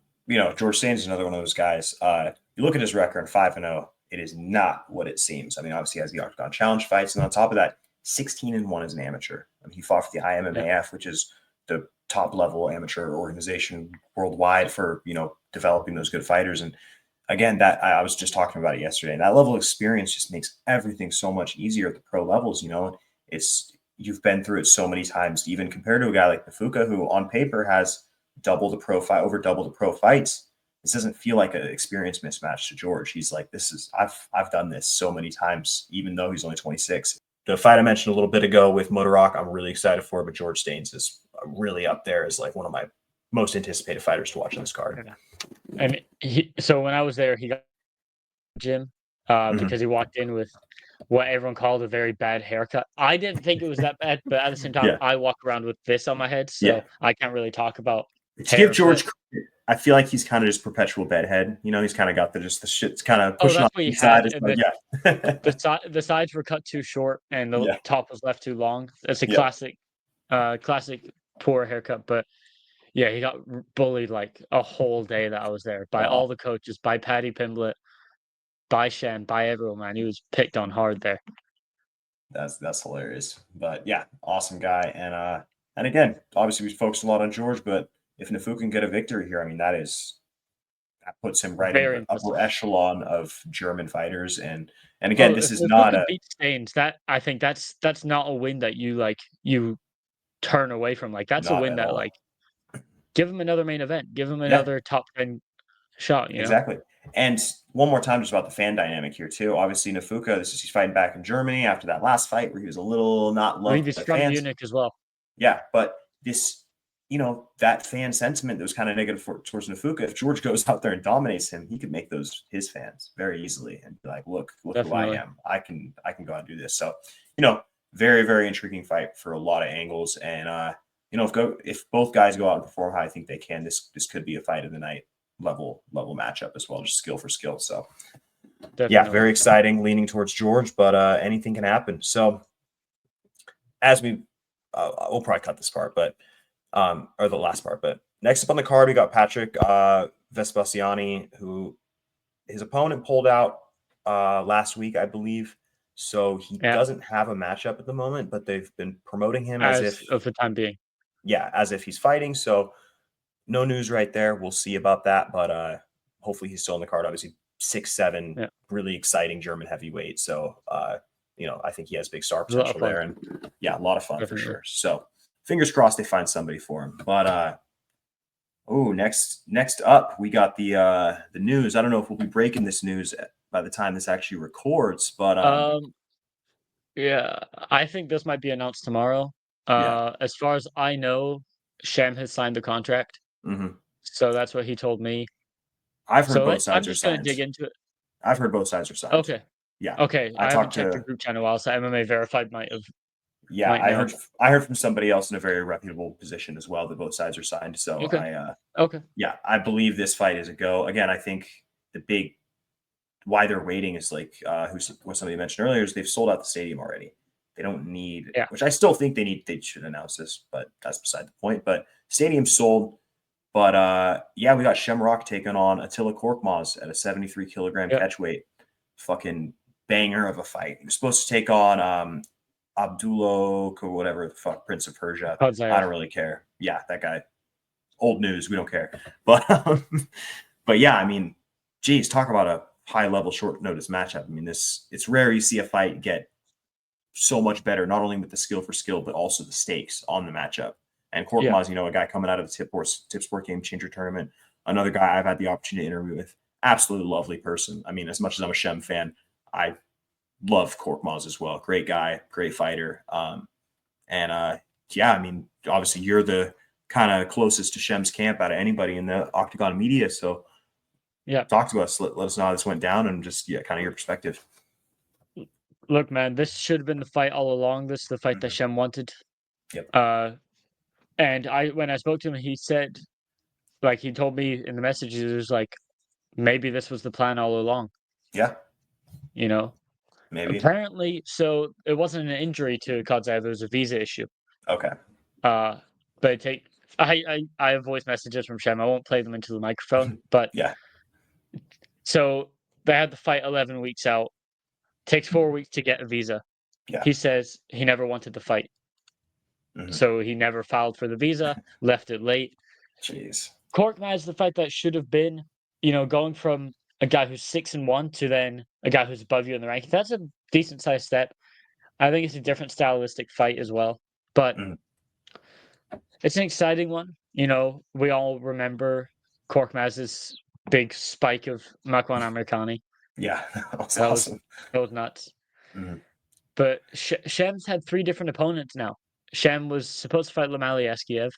George Staines is another one of those guys. You look at his record, 5-0. It is not what it seems. I mean, obviously he has the Octagon Challenge fights, and on top of that, 16-1 as an amateur. I mean, he fought for the Yeah, IMMAF, which is the top level amateur organization worldwide for developing those good fighters. And again, that I was just talking about it yesterday, and that level of experience just makes everything so much easier at the pro levels. It's you've been through it so many times, even compared to a guy like Nafuka, who on paper has over double the pro fights. This doesn't feel like an experience mismatch to George. He's like, I've done this so many times, even though he's only 26. The fight I mentioned a little bit ago with Motor Rock, I'm really excited for, but George Staines is really up there as like one of my most anticipated fighters to watch on this card. yeah. And so when I was there, he got gym Mhm. because he walked in with what everyone called a very bad haircut. I didn't think it was that bad, but at the same time, Yeah, I walk around with this on my head, yeah. so I can't really talk about To give hair. George But credit, I feel like he's kind of just perpetual bedhead. He's kind of got the shit's kind of oh, pushing on that's what he the side. had. It's And like, yeah, the sides were cut too short, and the yeah, top was left too long. It's a yeah. classic poor haircut. But yeah, he got bullied like a whole day that I was there by Oh, all the coaches, by Paddy Pimblett, by Shen, by everyone. Man, he was picked on hard there. that's hilarious. But yeah, awesome guy. And again, obviously we focused a lot on George, but if Nafu can get a victory here, I mean that puts him right in Very the impressive. upper echelon of German fighters. And again, Oh, this if is not Nafuka a beats Staines, that I think that's not a win that you turn away from. Like that's a not win at that all. like give him another main event, give him Yeah, another top 10 shot. exactly. And one more time, just about the fan dynamic here too. Obviously, Nafuka, he's fighting back in Germany after that last fight where he was a little not I believe loved he's by from fans. Munich as well. Yeah, but this, that fan sentiment that was kind of negative towards Nafuka. If George goes out there and dominates him, he could make those his fans very easily and be like, look who I Definitely. am. I can go out and do this. So, very, very intriguing fight for a lot of angles. And if both guys go out and perform how I think they can, this could be a fight of the night level matchup as well, just skill for skill. So yeah, Definitely. very exciting, leaning towards George, but anything can happen. So as we'll probably cut this part, but or the last part. But next up on the card, we got Patrick Vespasiani, who his opponent pulled out last week, I believe. So he Yeah. doesn't have a matchup at the moment, but they've been promoting him as As if, of the time being. as if he's fighting. So no news right there. We'll see about that, but hopefully he's still on the card. Obviously, 6'7", Yeah. really exciting German heavyweight. So I think he has big star It was a lot of potential fun. there, and yeah, a lot of fun for Definitely. sure. So fingers crossed they find somebody for him. But next up we got the news. I don't know if we'll be breaking this news by the time this actually records, but Um yeah, I think this might be announced tomorrow. yeah, As far as I know, Shem has signed the contract. hmm So that's what he told me. I've heard So both I'm sides are just gonna signed. dig into it. I've heard both sides are signed. Okay. Yeah, Okay. I I haven't talked checked the to group channel in a while, so MMA Verified Yeah, might know. I heard from somebody else in a very reputable position as well that both sides are signed. So Okay. Okay. I believe this fight is a go. Again, I think the big why they're waiting is like what somebody mentioned earlier is they've sold out the stadium already. They don't need, Yeah. which I still think they should announce this, but that's beside the point. But stadium sold. But yeah, we got Shamrock taking on Attila Korkmaz at a 73-kilogram Yeah. catch weight. Fucking banger of a fight. He was supposed to take on Abdullah, whatever the fuck, Prince of Persia. I Podzayev. don't really care. Yeah, that guy. Old news. We don't care. But but yeah, I mean, geez, talk about a high level short notice matchup. I mean, it's rare you see a fight get so much better, not only with the skill for skill, but also the stakes on the matchup. And Yeah. Korkmaz, a guy coming out of the Tip Sport Game Changer tournament, another guy I've had the opportunity to interview with, absolutely lovely person. I mean, as much as I'm a Shem fan, I love Korkmaz as well. Great guy, great fighter. And yeah, I mean, obviously you're the kind of closest to Shem's camp out of anybody in the Octagon media. So Yeah. talk to us, let us know how this went down and just, kind of your perspective. Look, man, this should have been the fight all along. This is the fight that Shem wanted. Yep. Uh, and when I spoke to him, he said like he told me in the messages, it was like maybe this was the plan all along. Yeah, You know, maybe. apparently, so it wasn't an injury to Kodzaev; it was a visa issue. Okay. Uh, but I have voice messages from Shem. I won't play them into the microphone, but Yeah. so they had the fight 11 weeks out. Takes 4 weeks to get a visa. Yeah. He says he never wanted the fight, Hmm. so he never filed for the visa. Left it late. Jeez. Korkmaz, the fight that should have been, going from a guy who's 6-1 to then a guy who's above you in the ranking. That's a decent sized step. I think it's a different stylistic fight as well, but Mhm. it's an exciting one. We all remember Korkmaz's big spike of Makwan Amerikani. Yeah, that was That was awesome. that was nuts. Hmm. But Shem's had three different opponents now. Shem was supposed to fight Lamali Eskiev.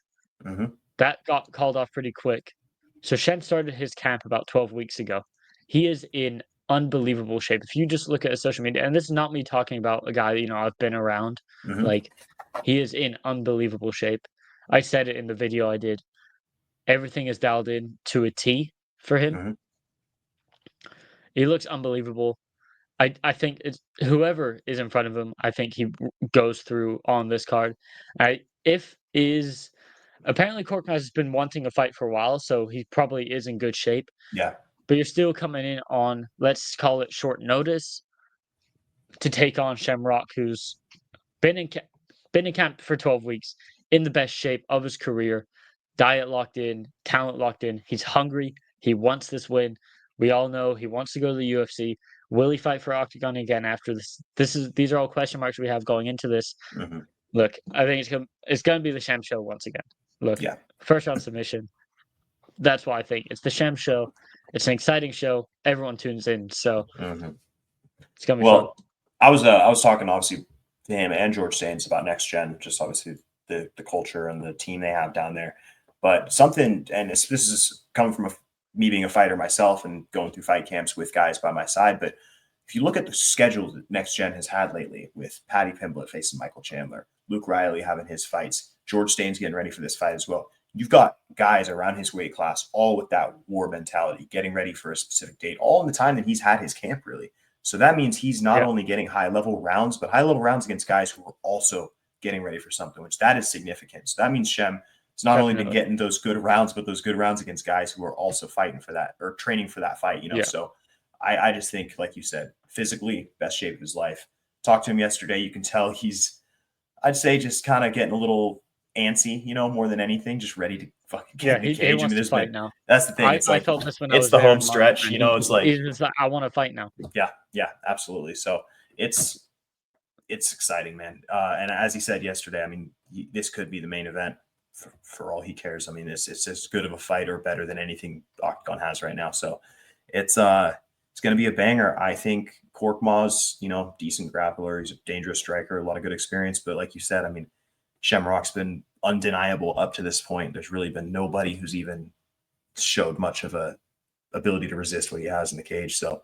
Hmm. That got called off pretty quick. So Shem started his camp about 12 weeks ago. He is in unbelievable shape. If you just look at his social media, and this is not me talking about a guy, I've been around, Hmm. like he is in unbelievable shape. I said it in the video I did. Everything is dialed in to a T for him. Hmm. He looks unbelievable. I think it's whoever is in front of him, I think he goes through on this card. If is apparently Korkmaz has been wanting a fight for a while, so he probably is in good shape. Yeah. But you're still coming in on, let's call it short notice, to take on Shamrock, who's been in been in camp for 12 weeks, in the best shape of his career, diet locked in, talent locked in. He's hungry. He wants this win. We all know he wants to go to the UFC. Will he fight for Octagon again after this? These are all question marks we have going into this. Hmm. Look, I think it's gonna be the Shem show once again. Look, Yeah. first round submission. That's why I think it's the Shem show. It's an exciting show. Everyone tunes in, so Hmm. it's gonna be fun. Well, I was talking obviously to him and George Saints about next gen, just obviously the culture and the team they have down there. But something, and this is coming from me being a fighter myself and going through fight camps with guys by my side. But if you look at the schedule that next gen has had lately, with Paddy Pimblett facing Michael Chandler, Luke Riley having his fights, George Staines getting ready for this fight as well. You've got guys around his weight class, all with that war mentality, getting ready for a specific date, all in the time that he's had his camp, really. So that means he's not Yeah, only getting high level rounds, but high level rounds against guys who are also getting ready for something, which that is significant. So that means Shem has not only been definitely. getting those good rounds, but those good rounds against guys who are also fighting for that or training for that fight. Yeah, So I just think, like you said, physically, best shape of his life. Talked to him yesterday. You can tell he's, I'd say, just kind of getting a little antsy, more than anything, just ready to fucking get yeah. in the He cage. I wants mean, to there's been, fight now. that's the thing. It's I like, felt this when I it's was the there home in Montana. stretch, it's like, He's just like, I want to fight now. yeah, yeah, absolutely. So it's exciting, man. And as he said yesterday, I mean, this could be the main event for all he cares. I mean, it's as good of a fight or better than anything Octagon has right now. So it's going to be a banger. I think Korkmaz, decent grappler. He's a dangerous striker, a lot of good experience. But like you said, I mean, Shamrock's been undeniable up to this point. There's really been nobody who's even showed much of a ability to resist what he has in the cage. So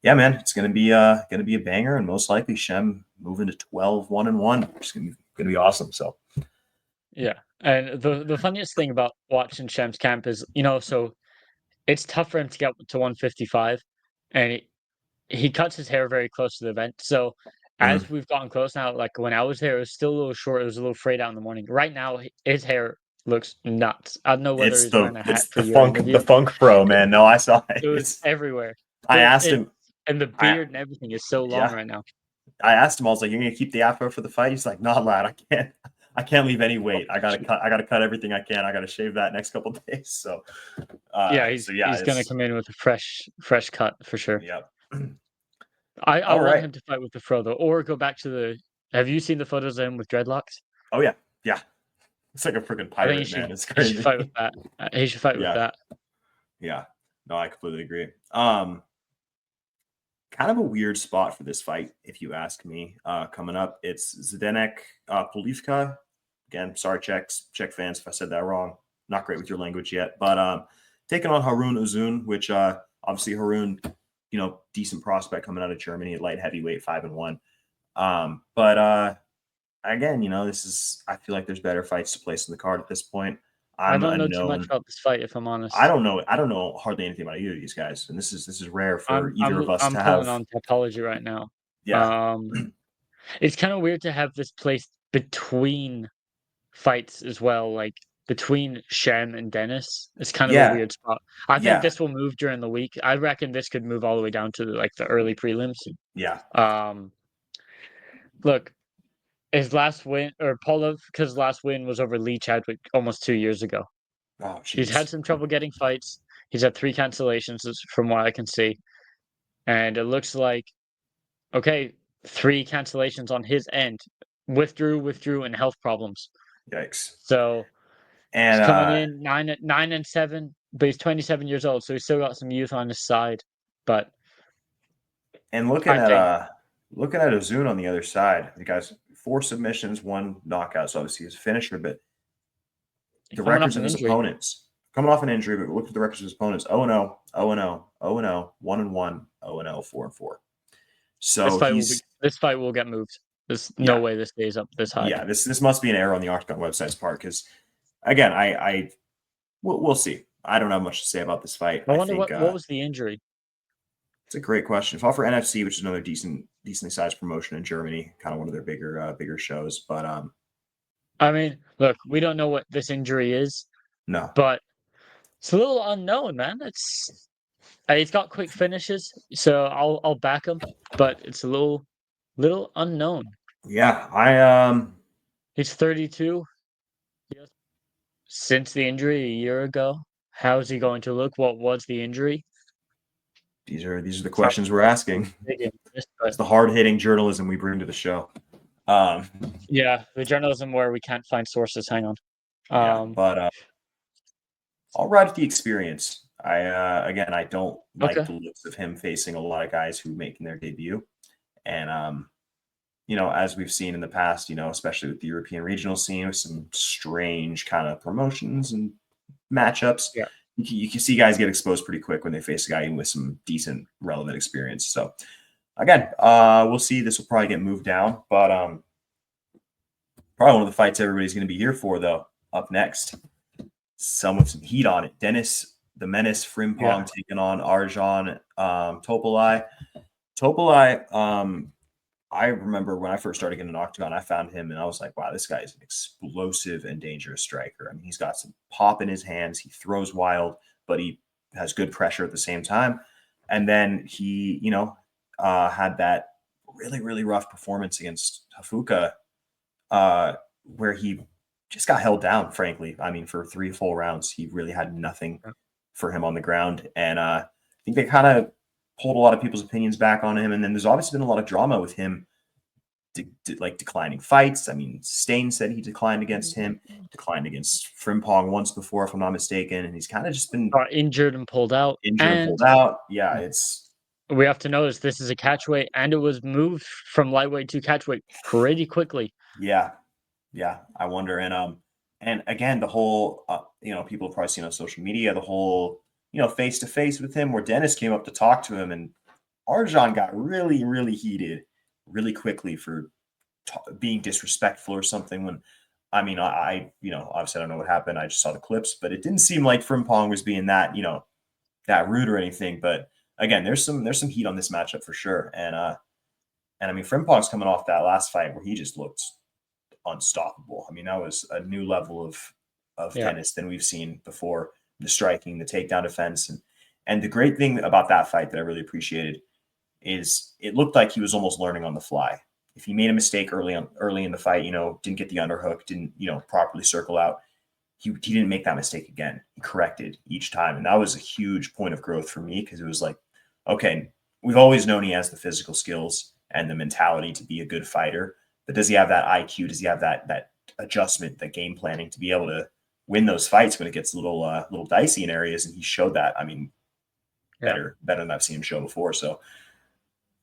yeah, man, it's gonna be a banger, and most likely Shem moving to 12-1-1, which is gonna be awesome. So Yeah, and the funniest thing about watching Shem's camp is, so it's tough for him to get to 155, and he cuts his hair very close to the event. So mhm. as we've gotten close now, like when I was there, it was still a little short. It was a little frayed out in the morning. Right now, his hair looks nuts. I don't know whether it's he's wearing a hat the for your interview. funk fro, man. No, I saw it. It was It's everywhere. I The asked it him. and the I beard and everything is so long Yeah, right now. I asked him. I was like, "You're gonna keep the afro for the fight?" He's like, "Nah, lad, I can't. I can't leave any weight. I gotta cut. I gotta cut everything I can. I gotta shave that next couple of days." So, Yeah, so yeah, he's gonna it's come in with a fresh cut for sure. yeah. I All want right. him to fight with the Frodo or go back to the. Have you seen the photos of him with dreadlocks? Oh yeah, yeah. It's like a freaking I think pirate, man. It's he should fight with crazy. that. He should fight with Yeah, that. yeah. No, I completely agree. Kind of a weird spot for this fight, if you ask me. Coming up, it's Zdenek Polivka. Again, sorry, Czech fans, if I said that wrong. Not great with your language yet, but taking on Harun Uzun, which obviously Harun, decent prospect coming out of Germany at light heavyweight, 5-1. But again, this is, I feel like there's better fights to place in the card at this point. I I'm don't know too much unknown. about this fight, if I'm I honest. don't know. I don't know hardly anything about either of these guys, and this is rare for I'm either of I'm us I'm to pulling have. on Tapology right now. Yeah, Um, it's kind of weird to have this placed between fights as well, like between Shem and Dennis. It's kind of a yeah, weird spot. I think yeah, this will move during the week. I reckon this could move all the way down to like the early prelims. yeah. Um, look, his last win or Polovka's last win was over Lee Chadwick almost 2 years ago. Oh, He's had jeez. some trouble getting fights. He's had 3 cancellations from what I can see, and it looks like okay, 3 cancellations on his end. Withdrew, and health problems. Yikes. So And he's coming in 9-7, but he's 27 years old, so he's still got some youth on his side. But and I think looking at Ozuna on the other side, the guy's 4 submissions, 1 knockout. So obviously he's a finisher, but the coming off records of an his injury, opponents coming off an injury, but look at the records of his opponents: 0-0, 0-0, 0-0, 1-1, 0-0, 4-4. So he's this fight will get moved. There's no yeah, way this stays up this high. yeah. This must be an error on the Octagon website's part because again, I we'll see. I don't have much to say about this fight. I I wonder think what was the injury. it's a great question. Fought for NFC, which is another decently sized promotion in Germany, kind of one of their bigger shows. But I mean, look, we don't know what this injury is, no, but it's a little unknown, man. He's got quick finishes, so I'll back him, but it's a little unknown. yeah, I He's 32. Yes. Since the injury a year ago, how is he going to look? What was the injury? these are the It's hard questions we're asking. to dig into this, It's but the hard hitting journalism we bring to the show. Um, yeah, the journalism where we can't find sources. Hang on. yeah, but I'll ride with the experience. Again, I don't like Okay. the looks of him facing a lot of guys who making their debut, and as we've seen in the past, especially with the European regional scene, with some strange kind of promotions and matchups, Yeah. you can see guys get exposed pretty quick when they face a guy with some decent, relevant experience. So again, we'll see. This will probably get moved down, but probably one of the fights everybody's going to be here for, though. Up next, some with some heat on it. Dennis the Menace Frimpong taking on Arjan Topolai. Topolai, I remember when I first started getting an Octagon, I found him and I was like, wow, this guy is an explosive and dangerous striker. I mean, he's got some pop in his hands. He throws wild, but he has good pressure at the same time. And then he, had that really, really rough performance against Hafuka, where he just got held down, frankly. I mean, for 3 full rounds, he really had nothing for him on the ground. And I think they kind of pulled a lot of people's opinions back on him. And then there's obviously been a lot of drama with him declining fights. I mean, Stain said he declined against him, declined against Frimpong once before, if I'm not mistaken. And he's kind of just been Injured and pulled out. injured and pulled out. Yeah, we have to notice this is a catchweight, and it was moved from lightweight to catchweight pretty quickly. Yeah, I wonder. And again, the whole people have probably seen on social media the whole face to face with him, where Dennis came up to talk to him, and Arjan got really, really heated really quickly for being disrespectful or something. When I obviously I don't know what happened. I just saw the clips, but it didn't seem like Frimpong was being that that rude or anything. But again, there's some heat on this matchup for sure. And I mean, Frimpong's coming off that last fight where he just looked unstoppable. I mean, that was a new level of Dennis than we've seen before. The striking, the takedown defense, and the great thing about that fight that I really appreciated is it looked like he was almost learning on the fly. If he made a mistake early in the fight, didn't get the underhook, didn't properly circle out, he didn't make that mistake again. He corrected each time, and that was a huge point of growth for me because it was like, okay, we've always known he has the physical skills and the mentality to be a good fighter, but does he have that IQ? Does he have that adjustment, that game planning to be able to win those fights when it gets a little dicey in areas? And he showed that. I mean, better than I've seen him show before. So,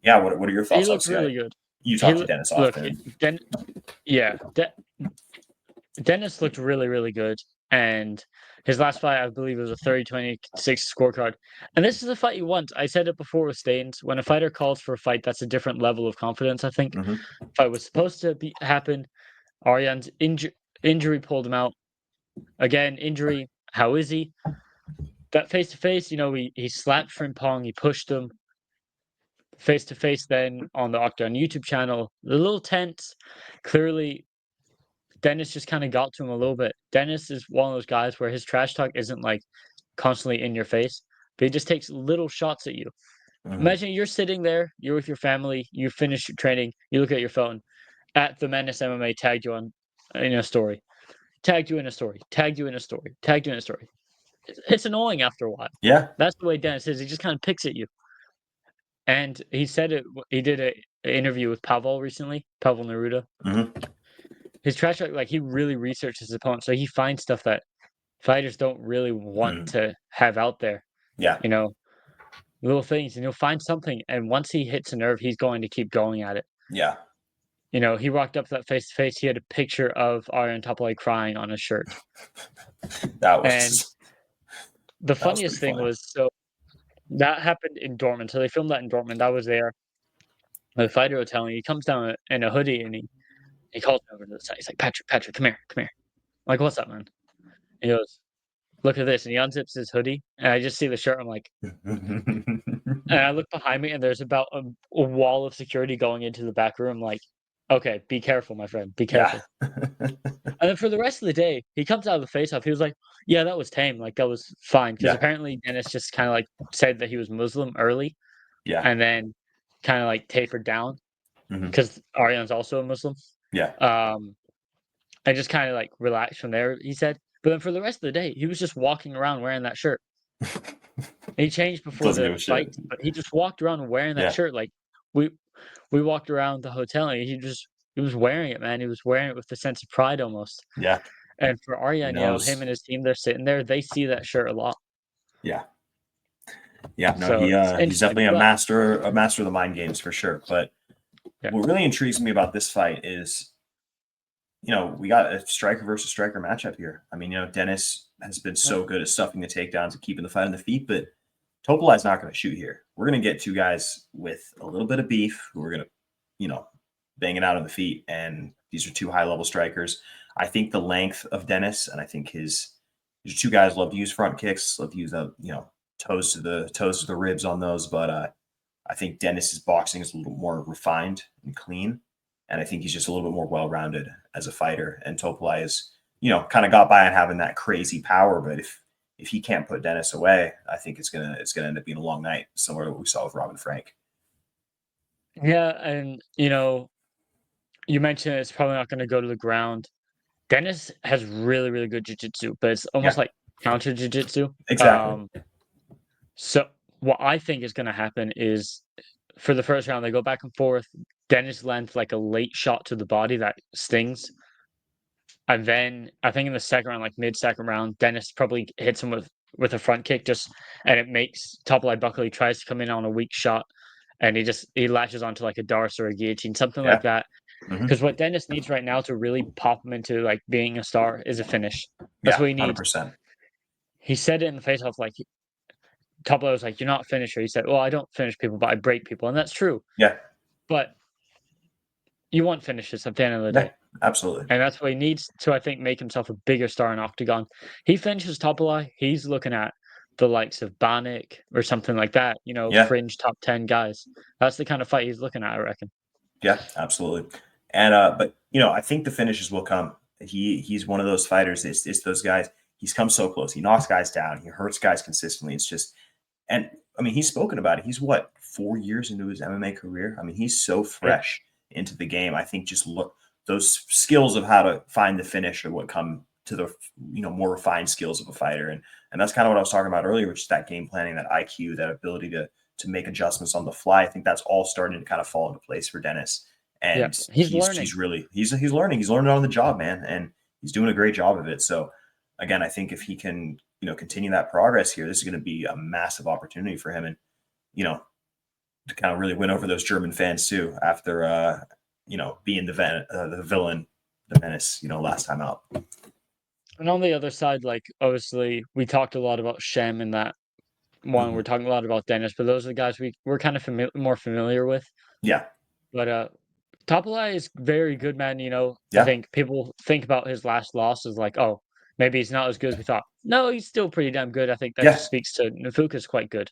yeah, what are your thoughts? He looked really good. You talk to Dennis often. Dennis looked really, really good. And his last fight, I believe, was a 30-26 scorecard. And this is the fight you want. I said it before with Staines. When a fighter calls for a fight, that's a different level of confidence, I think. Fight was supposed to happen. Arjan's injury pulled him out. Again, injury. How is he? That face to face, he slapped Frimpong, he pushed him face to face. Then on the Octagon YouTube channel, a little tense. Clearly, Dennis just kind of got to him a little bit. Dennis is one of those guys where his trash talk isn't like constantly in your face, but he just takes little shots at you. Mhm. Imagine you're sitting there, you're with your family, you finish your training, you look at your phone, at the Menace MMA tagged you on in a story, tagged you in a story, tagged you in a story, tagged you in a story. It's annoying after a while. Yeah. That's the way Dennis is. He just kind of picks at you. And he said it. He did an interview with Pavel recently, Pavel Neruda. Hmm. His trash talk, like he really researches his opponent, so he finds stuff that fighters don't really want Hmm. to have out there. Yeah. You know, little things, and he'll find something. And once he hits a nerve, he's going to keep going at it. Yeah. He walked up to that face to face. He had a picture of Aryan Topolai crying on his shirt. That And was the that was pretty funniest thing funny. was, so that happened in Dortmund. So they filmed that in Dortmund. I was there. The fighter was telling me he comes down in a hoodie and he calls me over to the side. He's like, Patrick, come here, come here. I'm like, what's up, man? He goes, look at this. And he unzips his hoodie. And I just see the shirt. I'm like, and I look behind me and there's about a wall of security going into the back room. Like, okay, be careful, my friend. Be Yeah. careful. And then for the rest of the day, he comes out of the face off. He was like, yeah, that was tame. Like, that was fine. Because Yeah. apparently Dennis just kind of like said that he was Muslim early Yeah. and then kind of like tapered down Hmm. because Aryan's also a Muslim. Yeah. Um, I just kind of like relaxed from there, he said. But then for the rest of the day, he was just walking around wearing that shirt. He changed before Doesn't the give a shit. fight, but he just walked around wearing that Yeah. shirt. Like we we walked around the hotel and he was wearing it, man. He was wearing it with a sense of pride almost. Yeah. And for He Aryan, him knows. and his team, they're sitting there, they see that shirt a lot. Yeah. Yeah. No, So it's he's interesting. definitely But a master of the mind games for sure. But yeah, what really intrigues me about this fight is, we got a striker versus striker matchup here. I mean, Dennis has been yeah, so good at stuffing the takedowns and keeping the fight on the feet, but Topolai's not going to shoot here. We're going to get two guys with a little bit of beef who are going to, bang it out on the feet. And these are two high level strikers. I think the length of Dennis, and I think these two guys love to use front kicks, love to use toes to the ribs on those. But I think Dennis's boxing is a little more refined and clean, and I think he's just a little bit more well rounded as a fighter. And Topolai is, kind of got by on having that crazy power, but if he can't put Dennis away, I think it's gonna end up being a long night, similar to what we saw with Robin Frank. yeah. And you mentioned it's probably not going to go to the ground. Dennis has really, really good jiu-jitsu, but it's almost Yeah, like counter jiu-jitsu. exactly. So what I think is going to happen is for the first round, they go back and forth. Dennis lands like a late shot to the body that stings. And then I think in the second round, like mid-second round, Dennis probably hits him with a front kick and it makes Topolai Buckley tries to come in on a weak shot and he latches onto like a Darce or a guillotine, something like Yeah. that. Hmm. Because what Dennis needs right now to really pop him into like being a star is a finish. That's Yeah. what he needs. 100%. He said it in the face off like Topolai was like, "You're not a finisher." He said, "Well, I don't finish people, but I break people," and that's true. Yeah. But you want finishes at the end of the Yeah. day. Absolutely. And that's what he needs to, I think, make himself a bigger star in Octagon. He finishes Topolai, he's looking at the likes of Banik or something like that, Yeah. fringe top 10 guys. That's the kind of fight he's looking at, I reckon. Yeah. Absolutely. And but I think the finishes will come. He's one of those fighters. It's those guys. He's come so close. He knocks guys down. He hurts guys consistently. It's just, and I mean, he's spoken about it. He's what, 4 years into his MMA career. I mean, he's so Yeah. fresh into the game. I think just look, those skills of how to find the finish are what come to the more refined skills of a fighter. And that's kind of what I was talking about earlier, which is that game planning, that IQ, that ability to make adjustments on the fly. I think that's all starting to kind of fall into place for Dennis. Yeah. And He's learning. he's learning. He's learning on the job, man, and he's doing a great job of it. So again, I think if he can continue that progress here, this is going to be a massive opportunity for him, and to kind of really win over those German fans too after being the villain, the menace, last time out. And on the other side, like, obviously, we talked a lot about Shem in that one. Mhm. We're talking a lot about Dennis, but those are the guys we're kind of more familiar with. Yeah, But Topolai is very good, man. I yeah, think people think about his last loss as like, oh, maybe he's not as good as we thought. No, he's still pretty damn good. I think that Yeah. just speaks to Nafuka's quite good.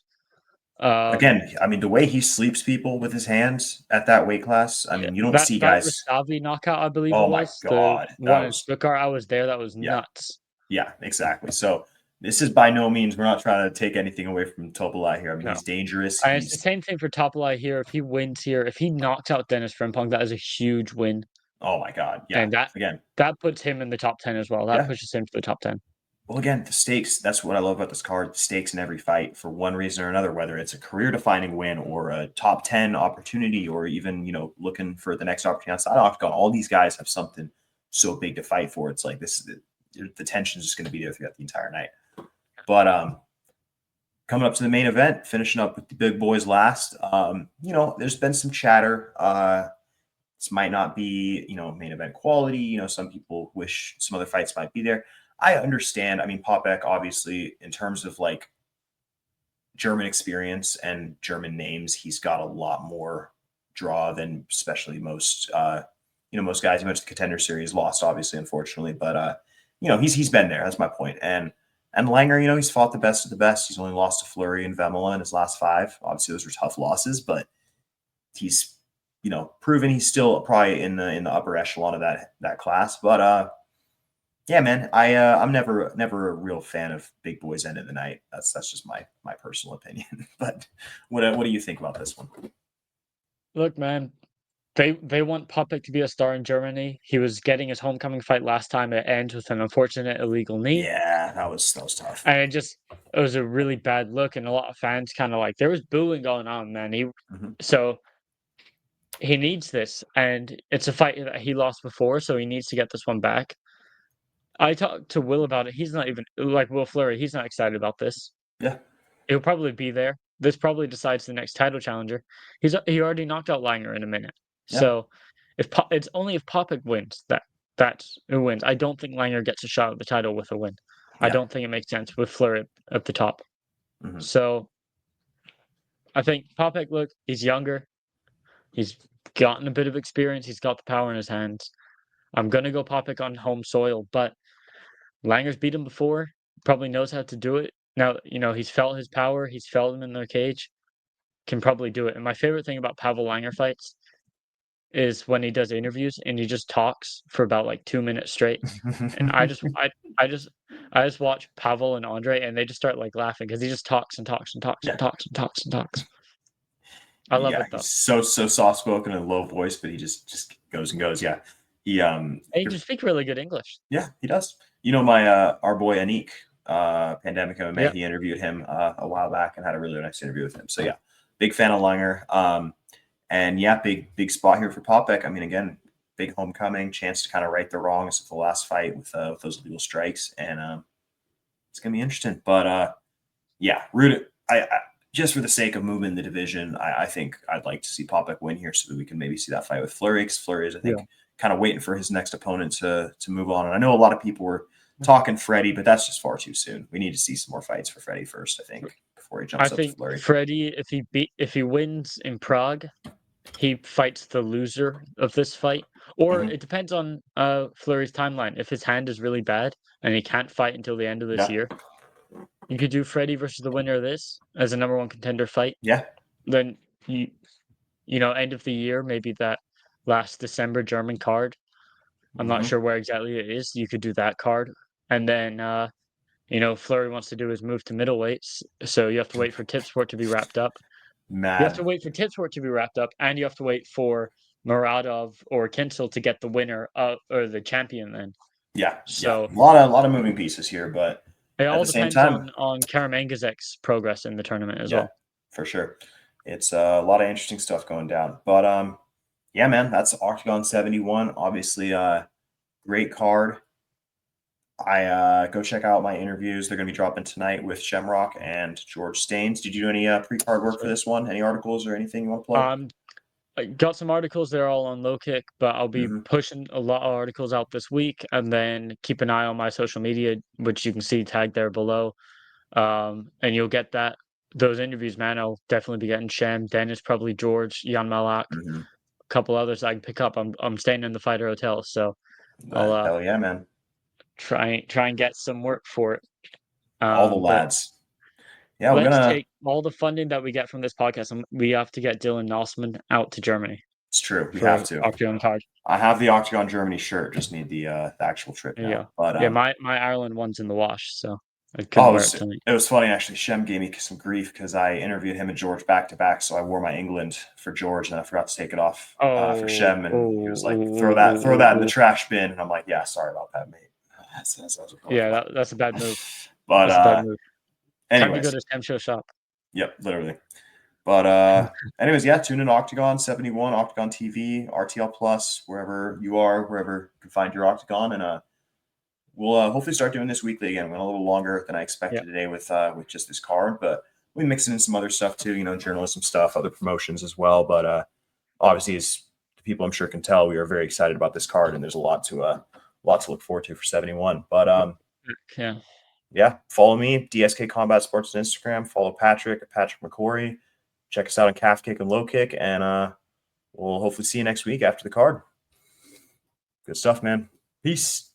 Um, Again, I mean, the way he sleeps people with his hands at that weight class, I yeah, mean, you don't that see that guys. Rastavi knockout, I believe it Oh my was the God. That one in was, Stuttgart. I was there. That was yeah, nuts. yeah, exactly. So this is by no means, we're not trying to take anything away from Topolai here. I mean, No, he's dangerous. and it's the He's, same thing for Topolai here. If he wins here, if he knocks out Dennis Frimpong, that is a huge win, oh my God. Yeah. and that Again, that puts him in the top 10 as well. That yeah. pushes him to the top 10. Well, again, the stakes, that's what I love about this card. The stakes in every fight for one reason or another, whether it's a career defining win or a top 10 opportunity, or even, looking for the next opportunity outside Octagon. All these guys have something so big to fight for. It's like this is the tension is just going to be there throughout the entire night. But coming up to the main event, finishing up with the big boys last. There's been some chatter. This might not be, main event quality. Some people wish some other fights might be there. I understand. I mean, Popek, obviously, in terms of like German experience and German names, he's got a lot more draw than especially most guys. He went to the Contender Series, lost obviously, unfortunately, but he's been there. That's my point. And Langer, he's fought the best of the best. He's only lost to Fleury and Vemola in his last 5. Obviously, those were tough losses, but he's proven he's still probably in the upper echelon of that class. But yeah, man, I'm never a real fan of big boys end of the night. That's just my personal opinion. But what do you think about this one? Look, man, they want Popek to be a star in Germany. He was getting his homecoming fight last time. It ends with an unfortunate illegal knee, Yeah, that was tough. and it was a really bad look. And a lot of fans kind of like there was booing going on, man. Mhm. So he needs this, and it's a fight that he lost before, so he needs to get this one back. I talked to Will about it. He's not even like Will Fleury. He's not excited about this. Yeah, He'll probably be there. This probably decides the next title challenger. He already knocked out Langer in a minute. yeah, So it's only if Popek wins that's who wins. I don't think Langer gets a shot at the title with a win. I yeah. don't think it makes sense with Fleury at the top. Mhm. So I think Popek, look, he's younger. He's gotten a bit of experience. He's got the power in his hands. I'm gonna go Popek on home soil, but Langer's beat him before. Probably knows how to do it. Now, he's felt his power. He's felt him in the cage. Can probably do it. And my favorite thing about Pavel Langer fights is when he does interviews and he just talks for about like 2 minutes straight. And I just watch Pavel and Andre and they just start like laughing because he just talks and talks and talks and Yeah, talks and talks and talks. I love yeah. it though. He's so soft spoken and low voice, but he just goes and goes. Yeah, he And he just speaks really good English. yeah, he does. My our boy Anik, Pandemic MMA, Yeah. he interviewed him a while back and had a really nice interview with him. So yeah, big fan of Langer. And yeah, big spot here for Popek. I mean, again, big homecoming, chance to kind of right the wrongs of the last fight with those illegal strikes, and it's gonna be interesting. But yeah, root. I just for the sake of moving the division, I think I'd like to see Popek win here so that we can maybe see that fight with Fleury. Because Fleury is, I Yeah. think, kind of waiting for his next opponent to move on. And I know a lot of people were talking Freddie, but that's just far too soon. We need to see some more fights for Freddie first, I think, before he I jumps up to think Fleury. Freddie, if he wins in Prague, he fights the loser of this fight. Or Mhm. it depends on Fleury's timeline. If his hand is really bad and he can't fight until the end of this Yeah, year, you could do Freddie versus the winner of this as a number one contender fight. yeah. Then end of the year, maybe that last December German card. I'm not Hmm. sure where exactly it is. You could do that card. And then Fleury wants to do his move to middleweights, so you have to wait for Tipsport to be wrapped up. You have to Mad. wait for Tipsport to be wrapped up, and you have to wait for Muradov or Kinsel to get the winner or the champion then. Yeah, yeah. So A lot of moving pieces here, but it at all the same depends time, on Karamangazek's progress in the tournament as yeah, well. for sure. It's a lot of interesting stuff going down. But yeah, man, that's Octagon 71. Obviously, great card. I go check out my interviews. They're going to be dropping tonight with Shemrock and George Staines. Did you do any pre-card work for Sweet. this one? Any articles or anything you want to plug? Um, I got some articles. They're all on low kick, but I'll be Hmm. pushing a lot of articles out this week, and then keep an eye on my social media, which you can see tagged there below. And you'll get those interviews, man. I'll definitely be getting Shem, Dennis, probably George, Jan Malak, Hmm. a couple others I can pick up. I'm staying in the Fighter Hotel, so I'll Hell yeah, man. try and get some work for it. All the But lads. Yeah, we're let's gonna. take all the funding that we get from this podcast, and we have to get Dylan Knostman out to Germany It's true. We have for to. Octagon card. I have the Octagon Germany shirt. Just need the actual trip There you now. go. But Yeah, my Ireland one's in the wash, so I couldn't oh, wear it tonight. it was funny actually. Shem gave me some grief because I interviewed him and George back to back. So I wore my England for George, and I forgot to take it off for Oh, Shem, and he was like, oh, throw that in the oh. trash bin." And I'm like, "Yeah, sorry about that, mate." That's Yeah, that's a bad move. But That's a bad move. Time to go anyways, to Stem Show shop. yep, literally. But anyways, yeah, tune in Octagon 71, Octagon TV, RTL Plus, wherever you are, wherever you can find your Octagon, and we'll hopefully start doing this weekly again. Went a little longer than I expected Yeah. today with just this card, but we mixing in some other stuff too, journalism stuff, other promotions as well. But obviously, as people I'm sure can tell, we are very excited about this card, and there's a lot to look forward to for 71. But Yeah. yeah, follow me, DSK Combat Sports on Instagram. Follow Patrick McCorry. Check us out on Calf Kick and Low Kick, and we'll hopefully see you next week after the card. Good stuff, man. Peace.